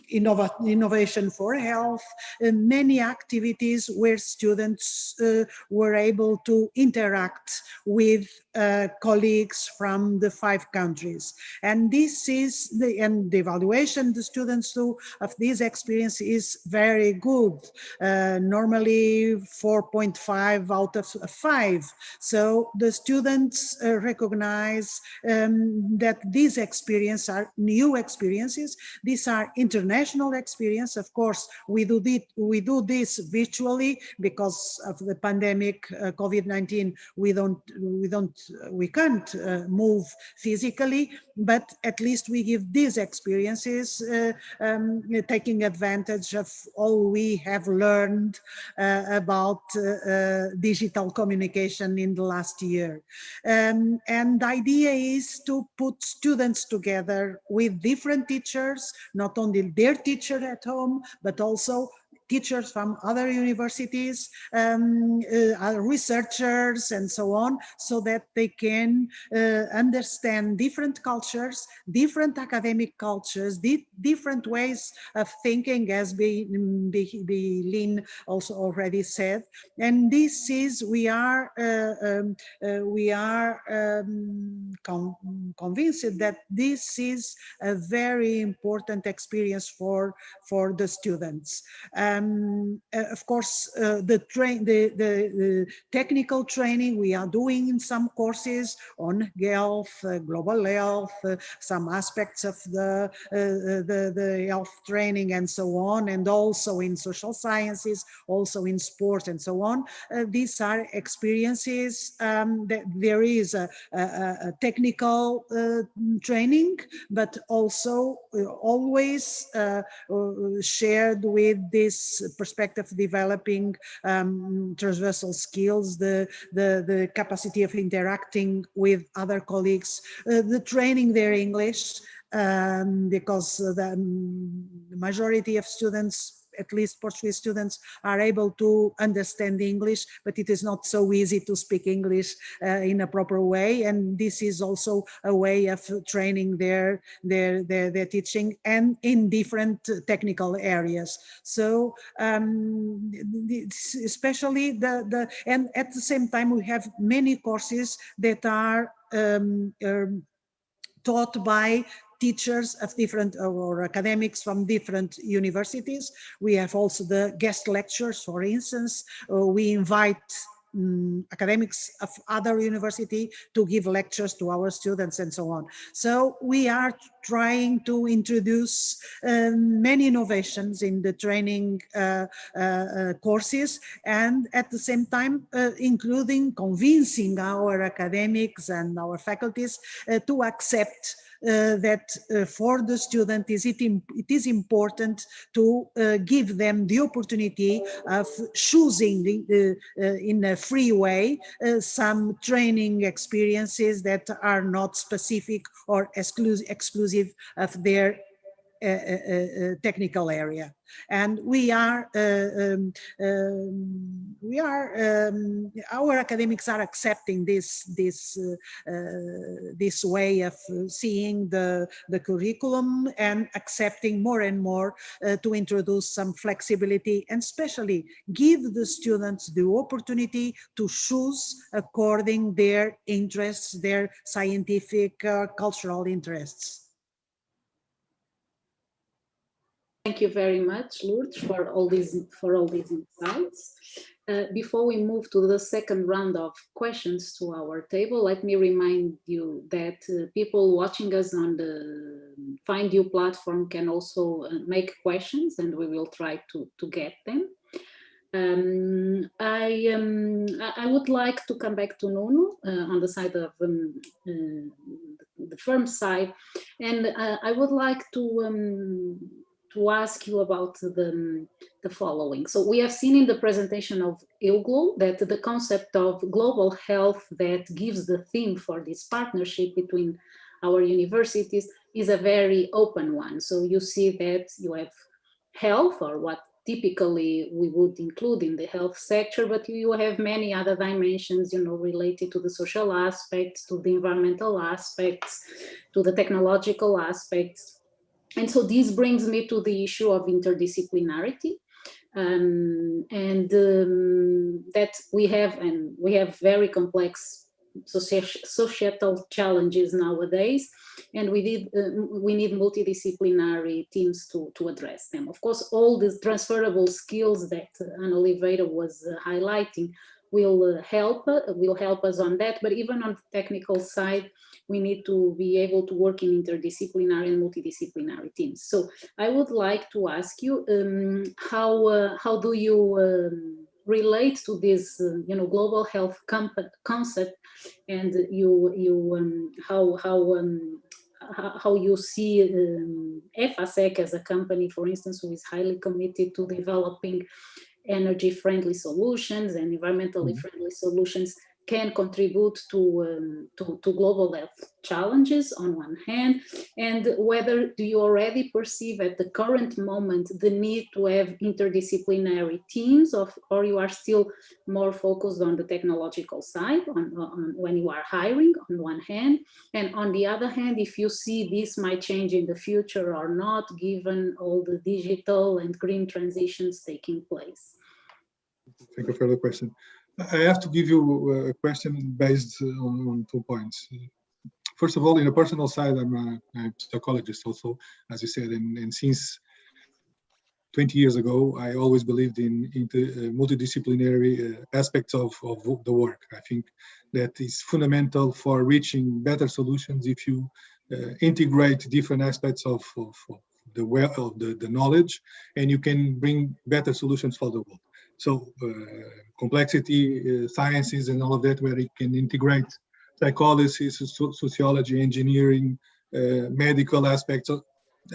innovation for health, many activities where students were able to interact with colleagues from the 5 countries. And this is the evaluation the students do of this experience is very good, normally 4.5 out of 5. So the students recognize that these experiences are new experiences. These are international experiences. Of course, we do this virtually because of the pandemic, COVID-19. We can't move physically, but at least we give these experiences, taking advantage of all we have learned about digital communication in the last year. And the idea is to put students together with different teachers, not only their teacher at home, but also teachers from other universities, other researchers, and so on, so that they can understand different cultures, different academic cultures, different ways of thinking, as Bich-Liên also already said. And this is, we are convinced that this is a very important experience for the students. Of course, the technical training we are doing in some courses on health, global health, some aspects of the health training and so on, and also in social sciences, also in sports and so on. These are experiences that there is a technical training, but also always shared with this perspective, developing transversal skills, the capacity of interacting with other colleagues, the training their English, because the majority of students, at least Portuguese students, are able to understand English, but it is not so easy to speak English in a proper way. And this is also a way of training their teaching, and in different technical areas. So especially and at the same time, we have many courses that are taught by teachers of different or academics from different universities. We have also the guest lectures, for instance. We invite academics of other university to give lectures to our students and so on. So we are trying to introduce many innovations in the training courses, and at the same time including convincing our academics and our faculties to accept that for the student it is important to give them the opportunity of choosing in a free way some training experiences that are not specific or exclusive of their technical area. And our academics are accepting this way of seeing the curriculum, and accepting more and more to introduce some flexibility, and especially give the students the opportunity to choose according their interests, their scientific cultural interests. Thank you very much, Lourdes, for all these insights. Before we move to the second round of questions to our table, let me remind you that people watching us on the Find You platform can also make questions, and we will try to get them. I would like to come back to Nuno on the side of the firm side, and I would like to ask you about the following. So we have seen in the presentation of EUGLOH that the concept of global health that gives the theme for this partnership between our universities is a very open one. So you see that you have health, or what typically we would include in the health sector, but you have many other dimensions, related to the social aspects, to the environmental aspects, to the technological aspects. And so this brings me to the issue of interdisciplinarity, that we have very complex societal challenges nowadays, and we need multidisciplinary teams to address them. Of course, all these transferable skills that Oliveira was highlighting will help us on that, but even on the technical side, we need to be able to work in interdisciplinary and multidisciplinary teams. So I would like to ask you, how do you relate to this global health concept, and how you see Efacec as a company, for instance, who is highly committed to developing energy-friendly solutions and environmentally friendly solutions, can contribute to global health challenges on one hand, and whether do you already perceive at the current moment the need to have interdisciplinary teams, or you are still more focused on the technological side on when you are hiring on one hand, and on the other hand, if you see this might change in the future or not, given all the digital and green transitions taking place? Thank you for the question. I have to give you a question based on 2 points. First of all, in a personal side, I'm a psychologist also, as you said, and since 20 years ago, I always believed in multidisciplinary aspects of the work. I think that is fundamental for reaching better solutions if you integrate different aspects of the knowledge, and you can bring better solutions for the world. So complexity, sciences, and all of that, where it can integrate psychology, sociology, engineering, medical aspects. So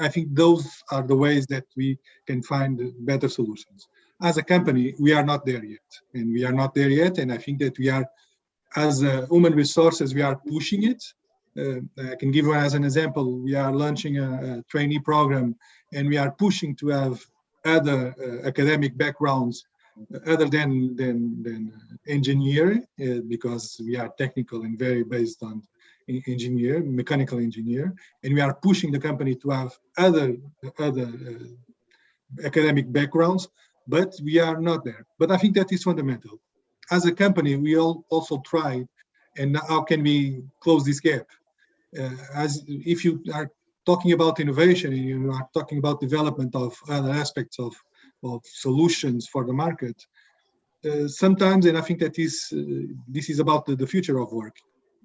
I think those are the ways that we can find better solutions. As a company, we are not there yet, and I think that we are, as human resources, we are pushing it. I can give you as an example, we are launching a trainee program, and we are pushing to have other academic backgrounds other than engineering, because we are technical and very based on mechanical engineer, and we are pushing the company to have other academic backgrounds, but we are not there. But I think that is fundamental. As a company, we all also try, and how can we close this gap? As if you are talking about innovation, and you are talking about development of other aspects of solutions for the market, sometimes, and I think that this is about the future of work.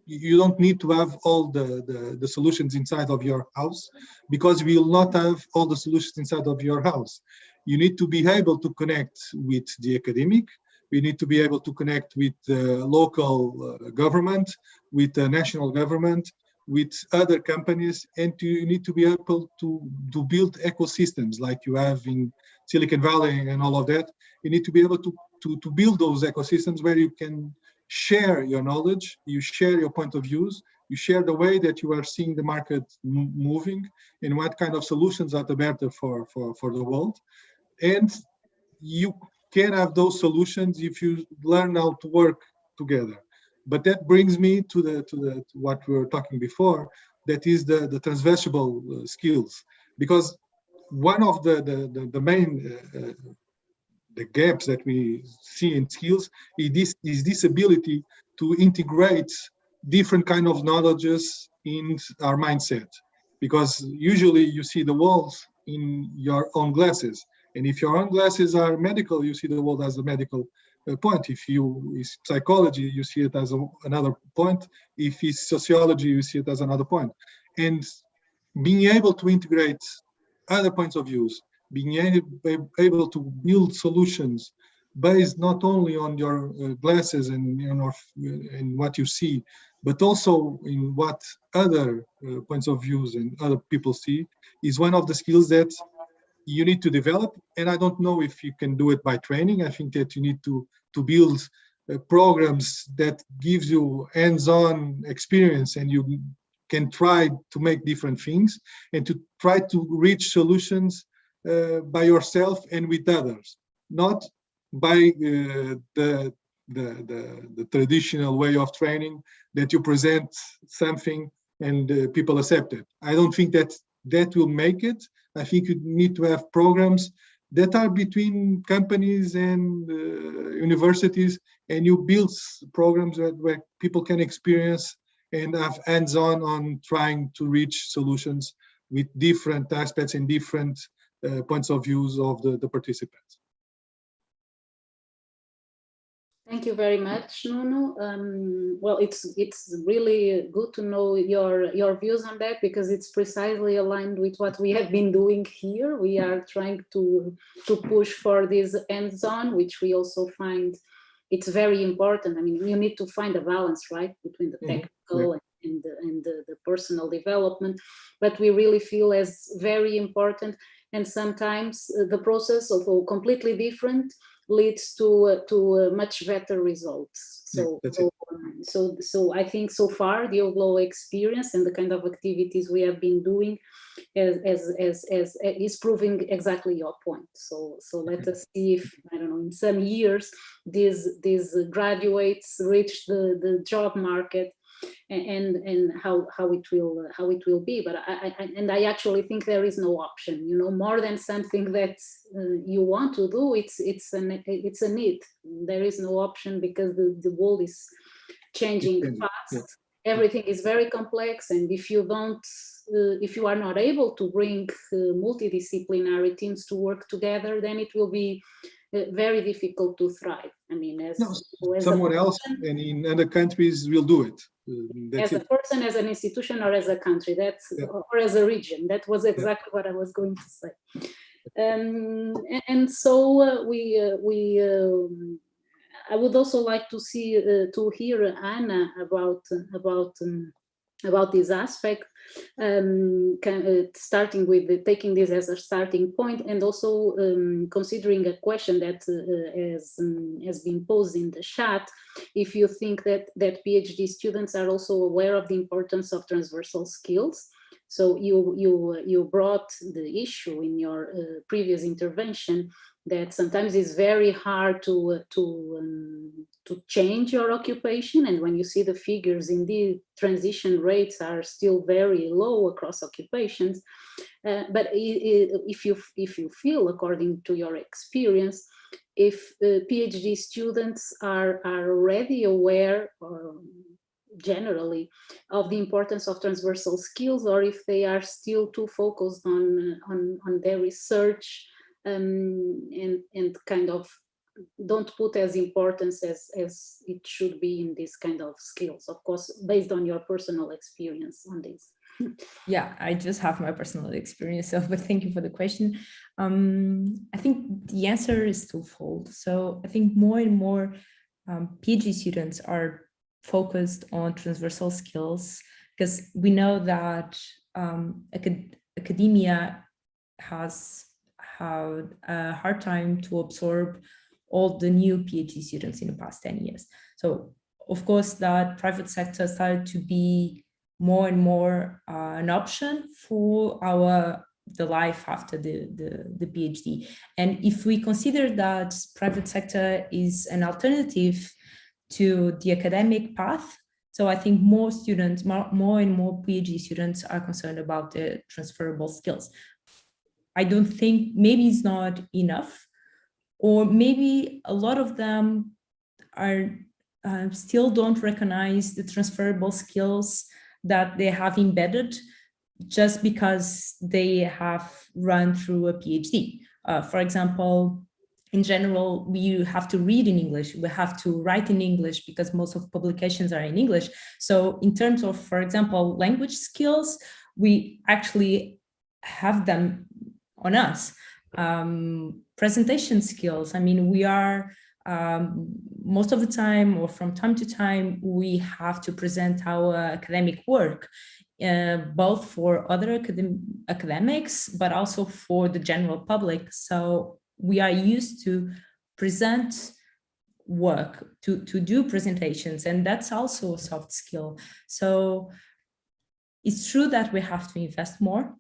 You don't need to have all the solutions inside of your house, because we will not have all the solutions inside of your house. You need to be able to connect with the academic. We need to be able to connect with the local government, with the national government, with other companies, and you need to be able to build ecosystems like you have in Silicon Valley and all of that. You need to be able to build those ecosystems where you can share your knowledge, you share your point of views, you share the way that you are seeing the market moving, and what kind of solutions are the better for the world. And you can have those solutions if you learn how to work together. But that brings me to what we were talking before, that is the transversal skills. Because one of the main the gaps that we see in skills is this ability to integrate different kind of knowledges in our mindset. Because usually you see the walls in your own glasses. And if your own glasses are medical, you see the world as a medical point. If it's psychology, you see it as another point. If it's sociology, you see it as another point. And being able to integrate other points of views, being able to build solutions based not only on your glasses and in what you see, but also in what other points of views and other people see, is one of the skills that you need to develop. And I don't know if you can do it by training. I think that you need to build programs that gives you hands-on experience, and you can try to make different things and to try to reach solutions by yourself and with others, not by the traditional way of training that you present something and people accept it. I don't think that will make it. I think you need to have programs that are between companies and universities, and you build programs where people can experience and have hands-on on trying to reach solutions with different aspects and different points of views of the participants. Thank you very much, Nuno. Well, it's really good to know your views on that, because it's precisely aligned with what we have been doing here. We are trying to push for this hands-on, which we also find it's very important. I mean, you need to find a balance, right, between the technical and the personal development, but we really feel as very important. And sometimes the process, although completely different, leads to much better results. So I think so far the EUGLOH experience and the kind of activities we have been doing is proving exactly your point. So let us see if, I don't know, in some years these graduates reach the job market, and how it will be. But I actually think there is no option, you know, more than something that you want to do. It's a need. There is no option, because the world is changing fast. Everything is very complex, and if you are not able to bring multidisciplinary teams to work together, then it will be very difficult to thrive. I mean, as someone else and in other countries will do it. As a person, as an institution, or as a country, or as a region. That was exactly what I was going to say. And so I would also like to hear Anna about this aspect, starting with taking this as a starting point, and also considering a question that has been posed in the chat, if you think that PhD students are also aware of the importance of transversal skills. So you brought the issue in your previous intervention that sometimes it's very hard to change your occupation, and when you see the figures, indeed transition rates are still very low across occupations. But if you feel, according to your experience, if PhD students are already aware, or generally of the importance of transversal skills, or if they are still too focused on their research and kind of don't put as importance as it should be in this kind of skills, of course, based on your personal experience on this. Yeah, I just have my personal experience, so, but thank you for the question. I think the answer is twofold. So I think more and more PhD students are focused on transversal skills, because we know that academia has had a hard time to absorb all the new PhD students in the past 10 years. So of course that private sector started to be more and more an option for the life after the PhD. And if we consider that private sector is an alternative to the academic path, so I think more students, more and more PhD students are concerned about the transferable skills. I don't think, maybe it's not enough, or maybe a lot of them are still don't recognize the transferable skills that they have embedded just because they have run through a PhD. For example, in general, we have to read in English, we have to write in English because most of publications are in English. So in terms of, for example, language skills, we actually have them on us. Presentation skills, I mean, we are, most of the time or from time to time, we have to present our academic work, both for other academics, but also for the general public. So we are used to present work, to do presentations, and that's also a soft skill. So it's true that we have to invest more.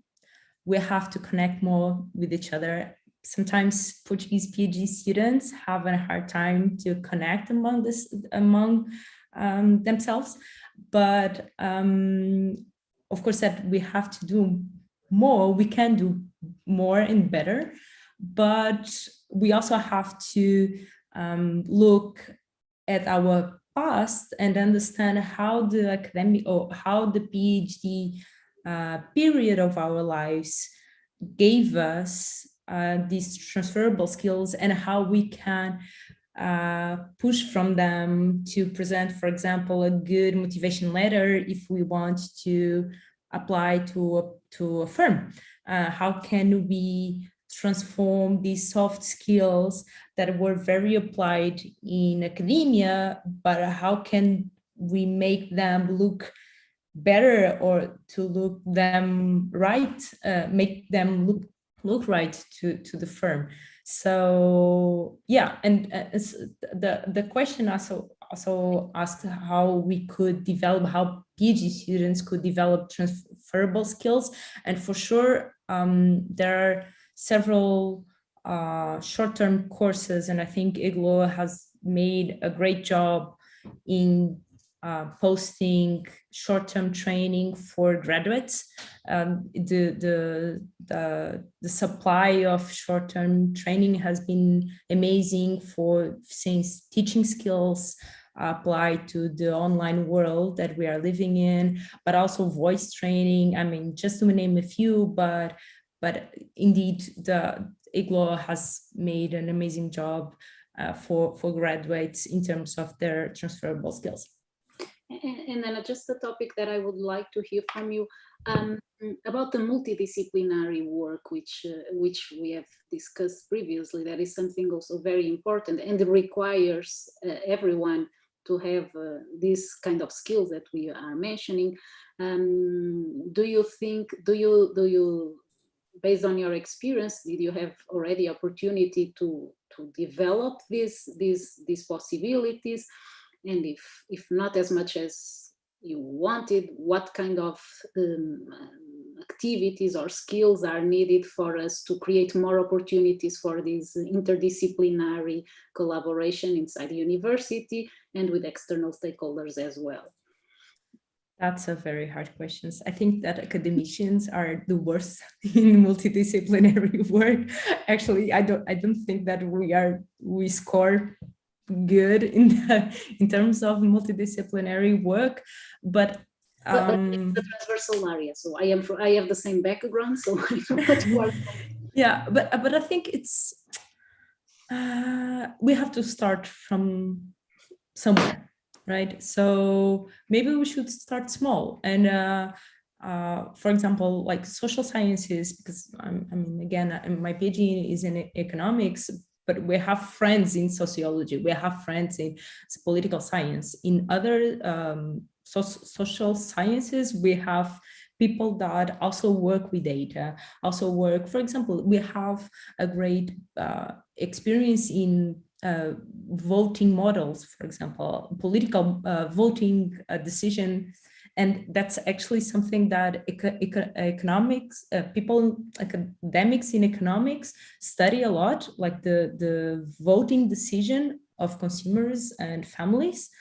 We have to connect more with each other. Sometimes Portuguese PhD students have a hard time to connect among themselves, but of course that we have to do more. We can do more and better, but we also have to look at our past and understand how the academic or how the PhD period of our lives gave us these transferable skills, and how we can push from them to present, for example, a good motivation letter if we want to apply to a firm. How can we transform these soft skills that were very applied in academia, but how can we make them look better, or to look them right, make them look right to the firm? So yeah, and the question also asked how we could develop, how PhD students could develop transferable skills, and for sure there are several short-term courses, and I think EUGLOH has made a great job in posting short-term training for graduates. The supply of short-term training has been amazing since teaching skills apply to the online world that we are living in, but also voice training. I mean, just to name a few, but indeed the EUGLOH has made an amazing job for graduates in terms of their transferable skills. And then just a topic that I would like to hear from you about the multidisciplinary work, which we have discussed previously. That is something also very important, and it requires everyone to have these kind of skills that we are mentioning. Do you think, based on your experience, did you have already opportunity to develop these possibilities? And if not as much as you wanted, what kind of activities or skills are needed for us to create more opportunities for this interdisciplinary collaboration inside the university and with external stakeholders as well? That's a very hard question. I think that academicians are the worst in multidisciplinary work. Actually, I don't think that we score good in terms of multidisciplinary work, but it's the transversal area. So I have the same background, so I know what you are. Yeah, but I think it's we have to start from somewhere, right? So maybe we should start small. And for example, like social sciences, because I mean, again, my PhD is in economics, but we have friends in sociology, we have friends in political science. In other social sciences, we have people that also work with data, also work, for example, we have a great experience in voting models, for example, political voting decision. And that's actually something that economics, academics in economics study a lot, like the voting decision of consumers and families.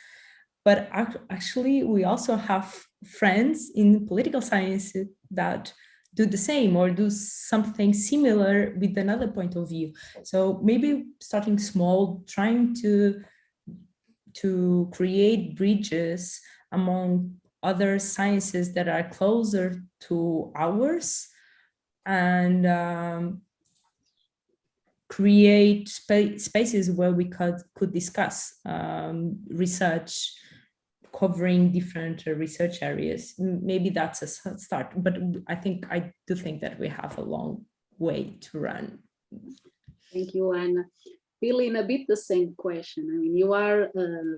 But actually, we also have friends in political science that do the same or do something similar with another point of view. So maybe starting small, trying to create bridges among other sciences that are closer to ours, and create spaces where we could discuss research covering different research areas. Maybe that's a start, but I do think that we have a long way to run. Thank you, Joana. Feeling a bit the same question. I mean, you are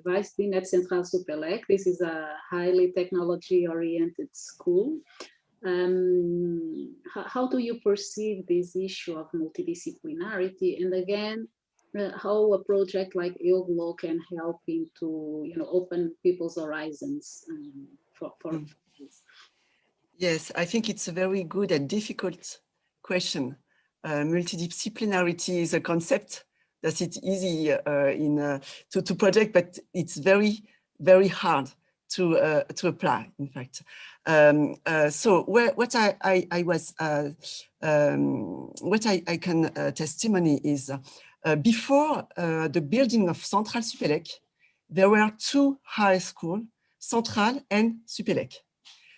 Vice Dean at Central UPSaclay. This is a highly technology-oriented school. How do you perceive this issue of multidisciplinarity? And again, how a project like EUGLOH can help into, open people's horizons for this? Yes, I think it's a very good and difficult question. Multidisciplinarity is a concept that it's easy to project, but it's very, very hard to apply, in fact. So what I can testimony is before the building of Central UPSaclay, there were two high schools, Central and UPSaclay.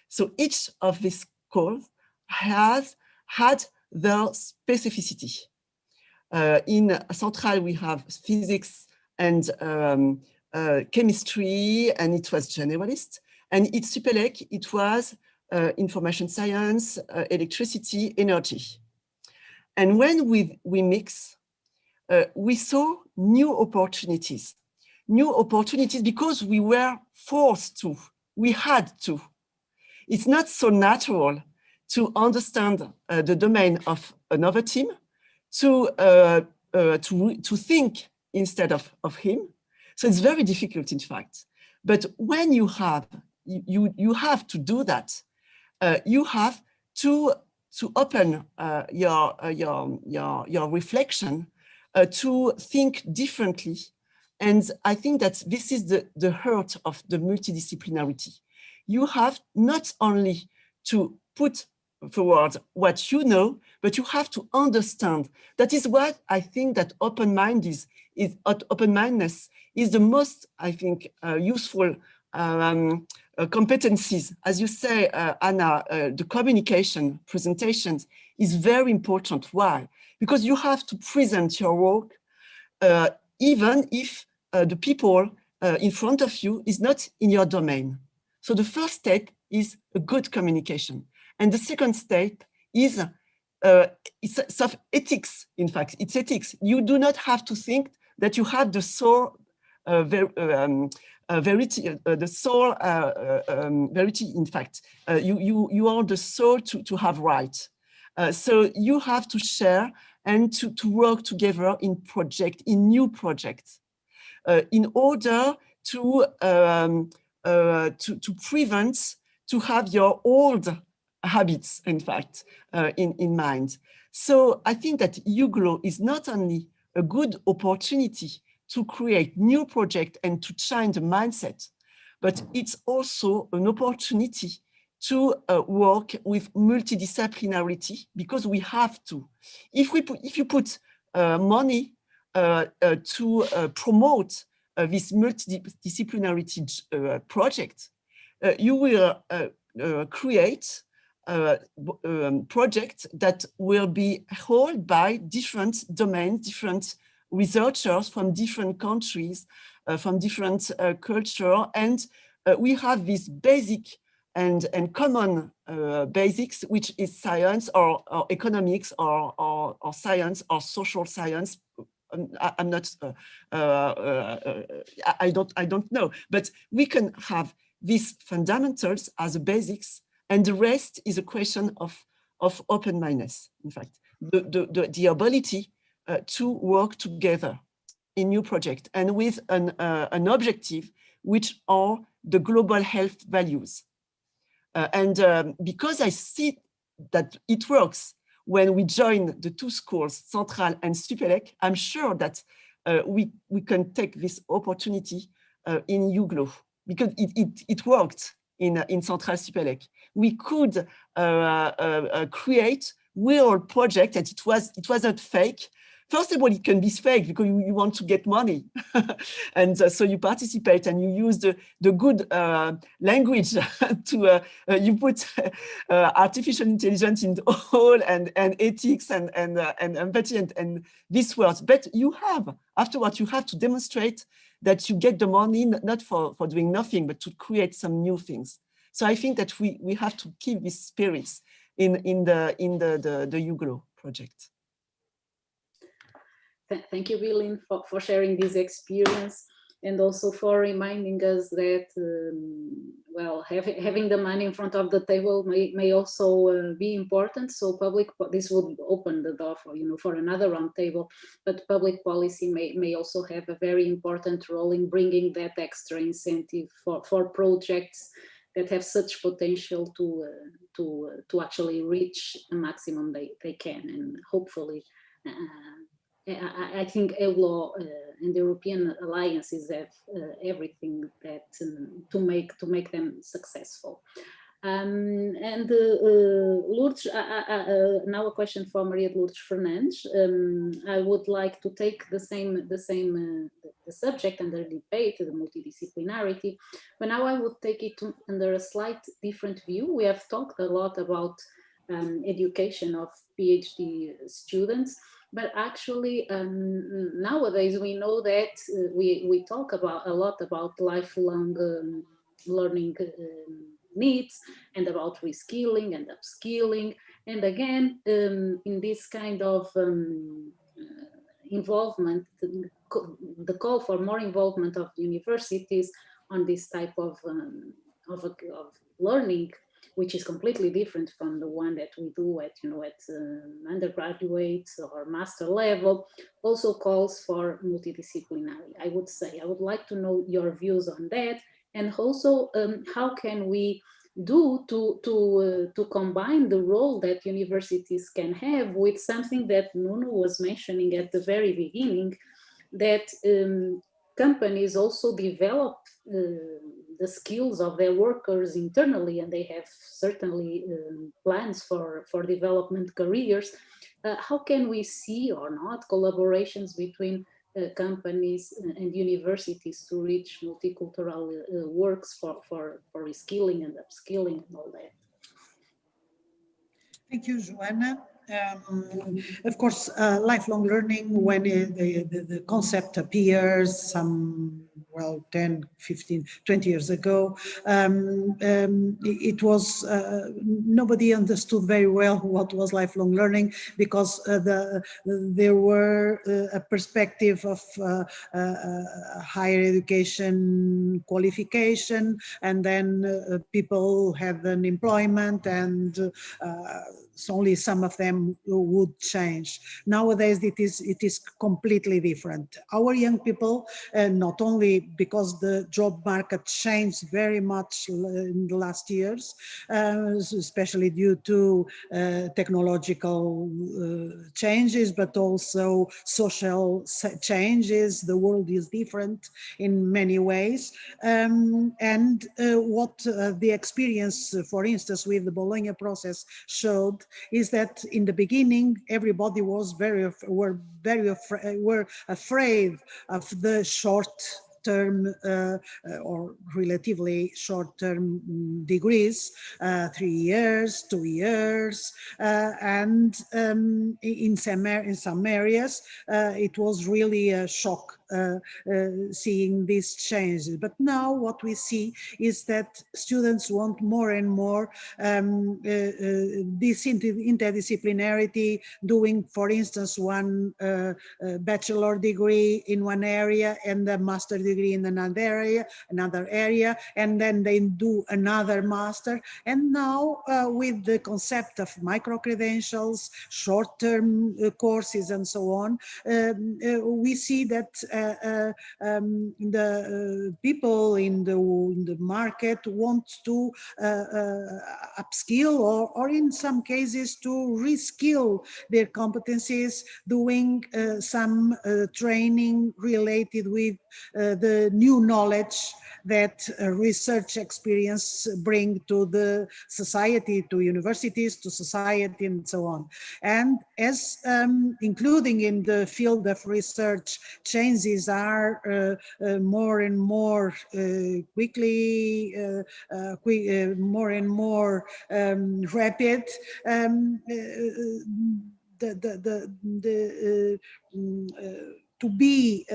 So each of these schools has had their specificity. In Central, we have physics and chemistry, and it was generalist. And at UPSaclay, it was information science, electricity, energy. And when we mix, we saw new opportunities because we were forced to, we had to. It's not so natural to understand the domain of another team, to think instead of him. So it's very difficult, in fact. But when you have to do that, you have to open your reflection to think differently. And I think that this is the heart of the multidisciplinarity. You have not only to put forward what you know, but you have to understand. That is what I think that openness is the most, I think, useful competencies. As you say, Anna, the communication, presentations is very important. Why? Because you have to present your work even if the people in front of you is not in your domain. So the first step is a good communication. And the second step is it's of ethics, in fact, it's ethics. You do not have to think that you have the sole verity, in fact. You are the soul to have right. So you have to share and to work together in new projects, in order to prevent to have your old habits, in fact, in mind. So I think that EUGLOH is not only a good opportunity to create new projects and to change the mindset, but it's also an opportunity to work with multidisciplinarity, because we have to. If you put money to promote this multidisciplinary project, you will create projects that will be held by different domains, different researchers from different countries, from different culture, and we have this basic and common basics, which is science or economics or science or social science. I'm not. I don't know, but we can have these fundamentals as a basics, and the rest is a question of open-mindedness. In fact, the ability to work together in new project and with an objective, which are the global health values. Because I see that it works when we join the two schools, Central and UPSaclay, I'm sure that we can take this opportunity in EUGLOH, because it worked in Central UPSaclay. We could create real project, and it was not fake. First of all, it can be fake because you want to get money. And so you participate and you use the good language to, you put artificial intelligence in all and ethics and empathy and these words. But you have, afterwards, you have to demonstrate that you get the money, not for doing nothing, but to create some new things. So I think that we have to keep these spirits in the EUGLOH project. Thank you, Bich-Liên, for sharing this experience, and also for reminding us that, well, having the money in front of the table may also be important. So this would open the door for, for another roundtable, but public policy may also have a very important role in bringing that extra incentive for projects that have such potential to actually reach the maximum they can, and hopefully. I think EUGLOH and the European alliances have everything that to make them successful. Lourdes, now a question for Maria de Lourdes Fernandes. I would like to take the subject under debate, the multidisciplinarity, but now I would take it under a slight different view. We have talked a lot about education of PhD students, but actually nowadays we know that we talk a lot about lifelong learning needs and about reskilling and upskilling, and again in this kind of involvement, the call for more involvement of universities on this type of learning, which is completely different from the one that we do at undergraduate or master level, also calls for multidisciplinary. I would like to know your views on that, and also how can we do to combine the role that universities can have with something that Nuno was mentioning at the very beginning, that companies also develop the skills of their workers internally, and they have certainly plans for development careers. How can we see or not collaborations between companies and universities to reach multicultural works for reskilling and upskilling and all that? Thank you, Joana. Of course, lifelong learning, when the concept appears some, 10, 15, 20 years ago, it was, nobody understood very well what was lifelong learning, because there were a perspective of higher education qualification, and then people had an employment, and only some of them would change. Nowadays, it is completely different. Our young people, not only because the job market changed very much in the last years, especially due to technological changes, but also social changes. The world is different in many ways. And what the experience, for instance, with the Bologna process showed is that in the beginning, everybody was were afraid of the short short-term or relatively short-term degrees, 3 years, 2 years, and in some areas it was really a shock seeing these changes. But now what we see is that students want more and more this interdisciplinarity, doing, for instance, one bachelor degree in one area and a master degree in another area, and then they do another master. And now with the concept of micro-credentials, short-term courses and so on, we see that the people in the market want to upskill or in some cases to reskill their competencies, doing some training related with the new knowledge that research experience bring to the society, to universities, to society, and so on. And as including in the field of research, changes are more and more quickly, more and more rapid, to be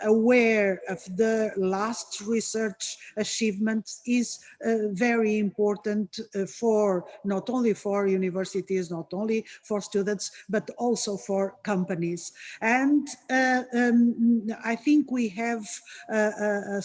aware of the last research achievements is very important for not only for universities, not only for students, but also for companies. And I think we have a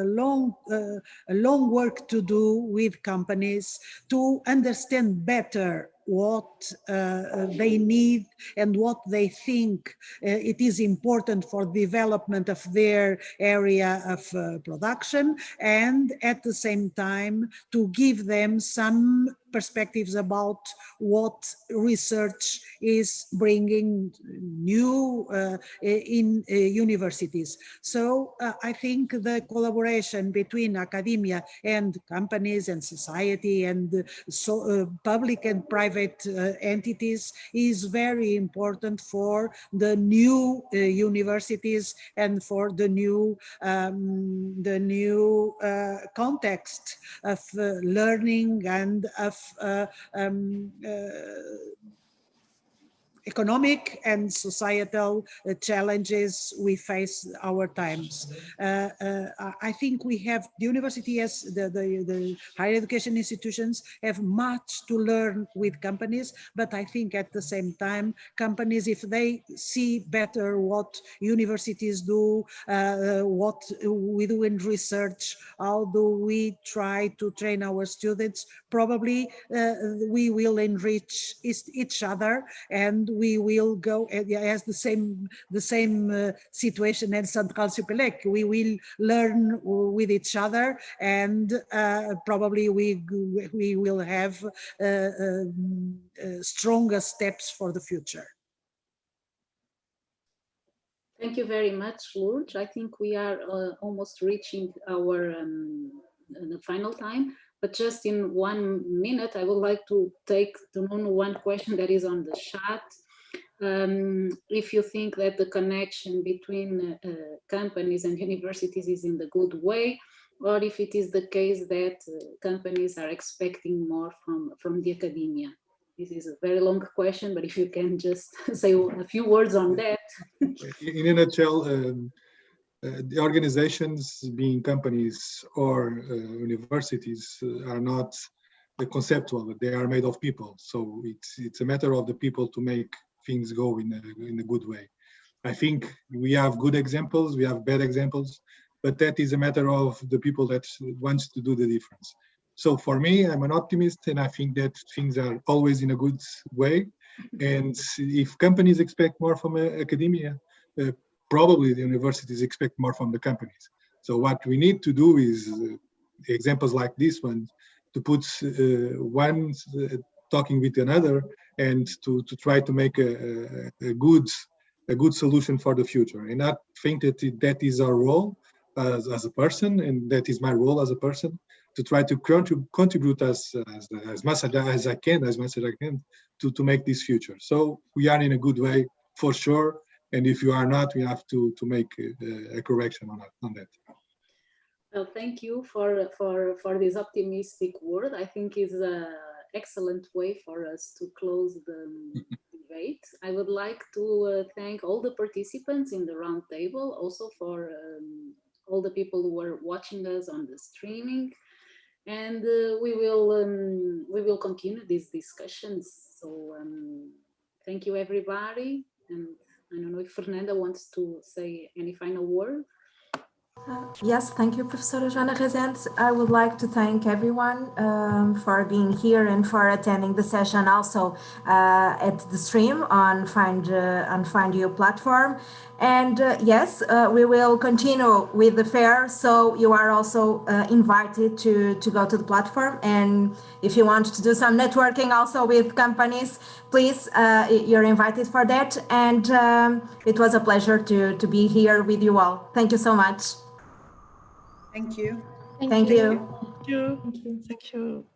long work to do with companies to understand better what they need and what they think it is important for development of their area of production, and at the same time to give them some perspectives about what research is bringing new in universities. So I think the collaboration between academia and companies and society and public and private entities is very important for the new universities and for the new context of learning and of economic and societal challenges we face our times. I think we have, the university as the higher education institutions have much to learn with companies, but I think at the same time, companies, if they see better what universities do, what we do in research, how do we try to train our students, probably we will enrich each other, and we will go as the same situation as Central Supelec. We will learn with each other, and probably we will have stronger steps for the future. Thank you very much, Lourdes. I think we are almost reaching our final time, but just in 1 minute, I would like to take to Nuno one question that is on the chat. If you think that the connection between companies and universities is in the good way, or if it is the case that companies are expecting more from the academia. This is a very long question, but if you can just say a few words on that. In a nutshell, the organizations, being companies or universities, are not conceptual. They are made of people. So it's a matter of the people to make things go in a good way. I think we have good examples, we have bad examples, but that is a matter of the people that wants to do the difference. So for me, I'm an optimist, and I think that things are always in a good way. And if companies expect more from academia, probably the universities expect more from the companies. So what we need to do is examples like this one, to put one talking with another, and to try to make a good solution for the future. And I think that is our role as a person, and that is my role as a person, to try to contribute as much as I can to make this future. So we are in a good way for sure, And if you are not, we have to make a correction on that. Well, thank you for this optimistic word. I think is an excellent way for us to close the debate. I would like to thank all the participants in the round table, also for all the people who were watching us on the streaming. And we will continue these discussions. So thank you, everybody. And I don't know if Fernanda wants to say any final word. Yes, thank you, Professora Joana Resende. I would like to thank everyone for being here and for attending the session also at the stream on Find You platform. And yes, we will continue with the fair, so you are also invited to go to the platform. And if you want to do some networking also with companies, please, you're invited for that. And it was a pleasure to be here with you all. Thank you so much. Thank you. Thank you. Thank you. Thank you.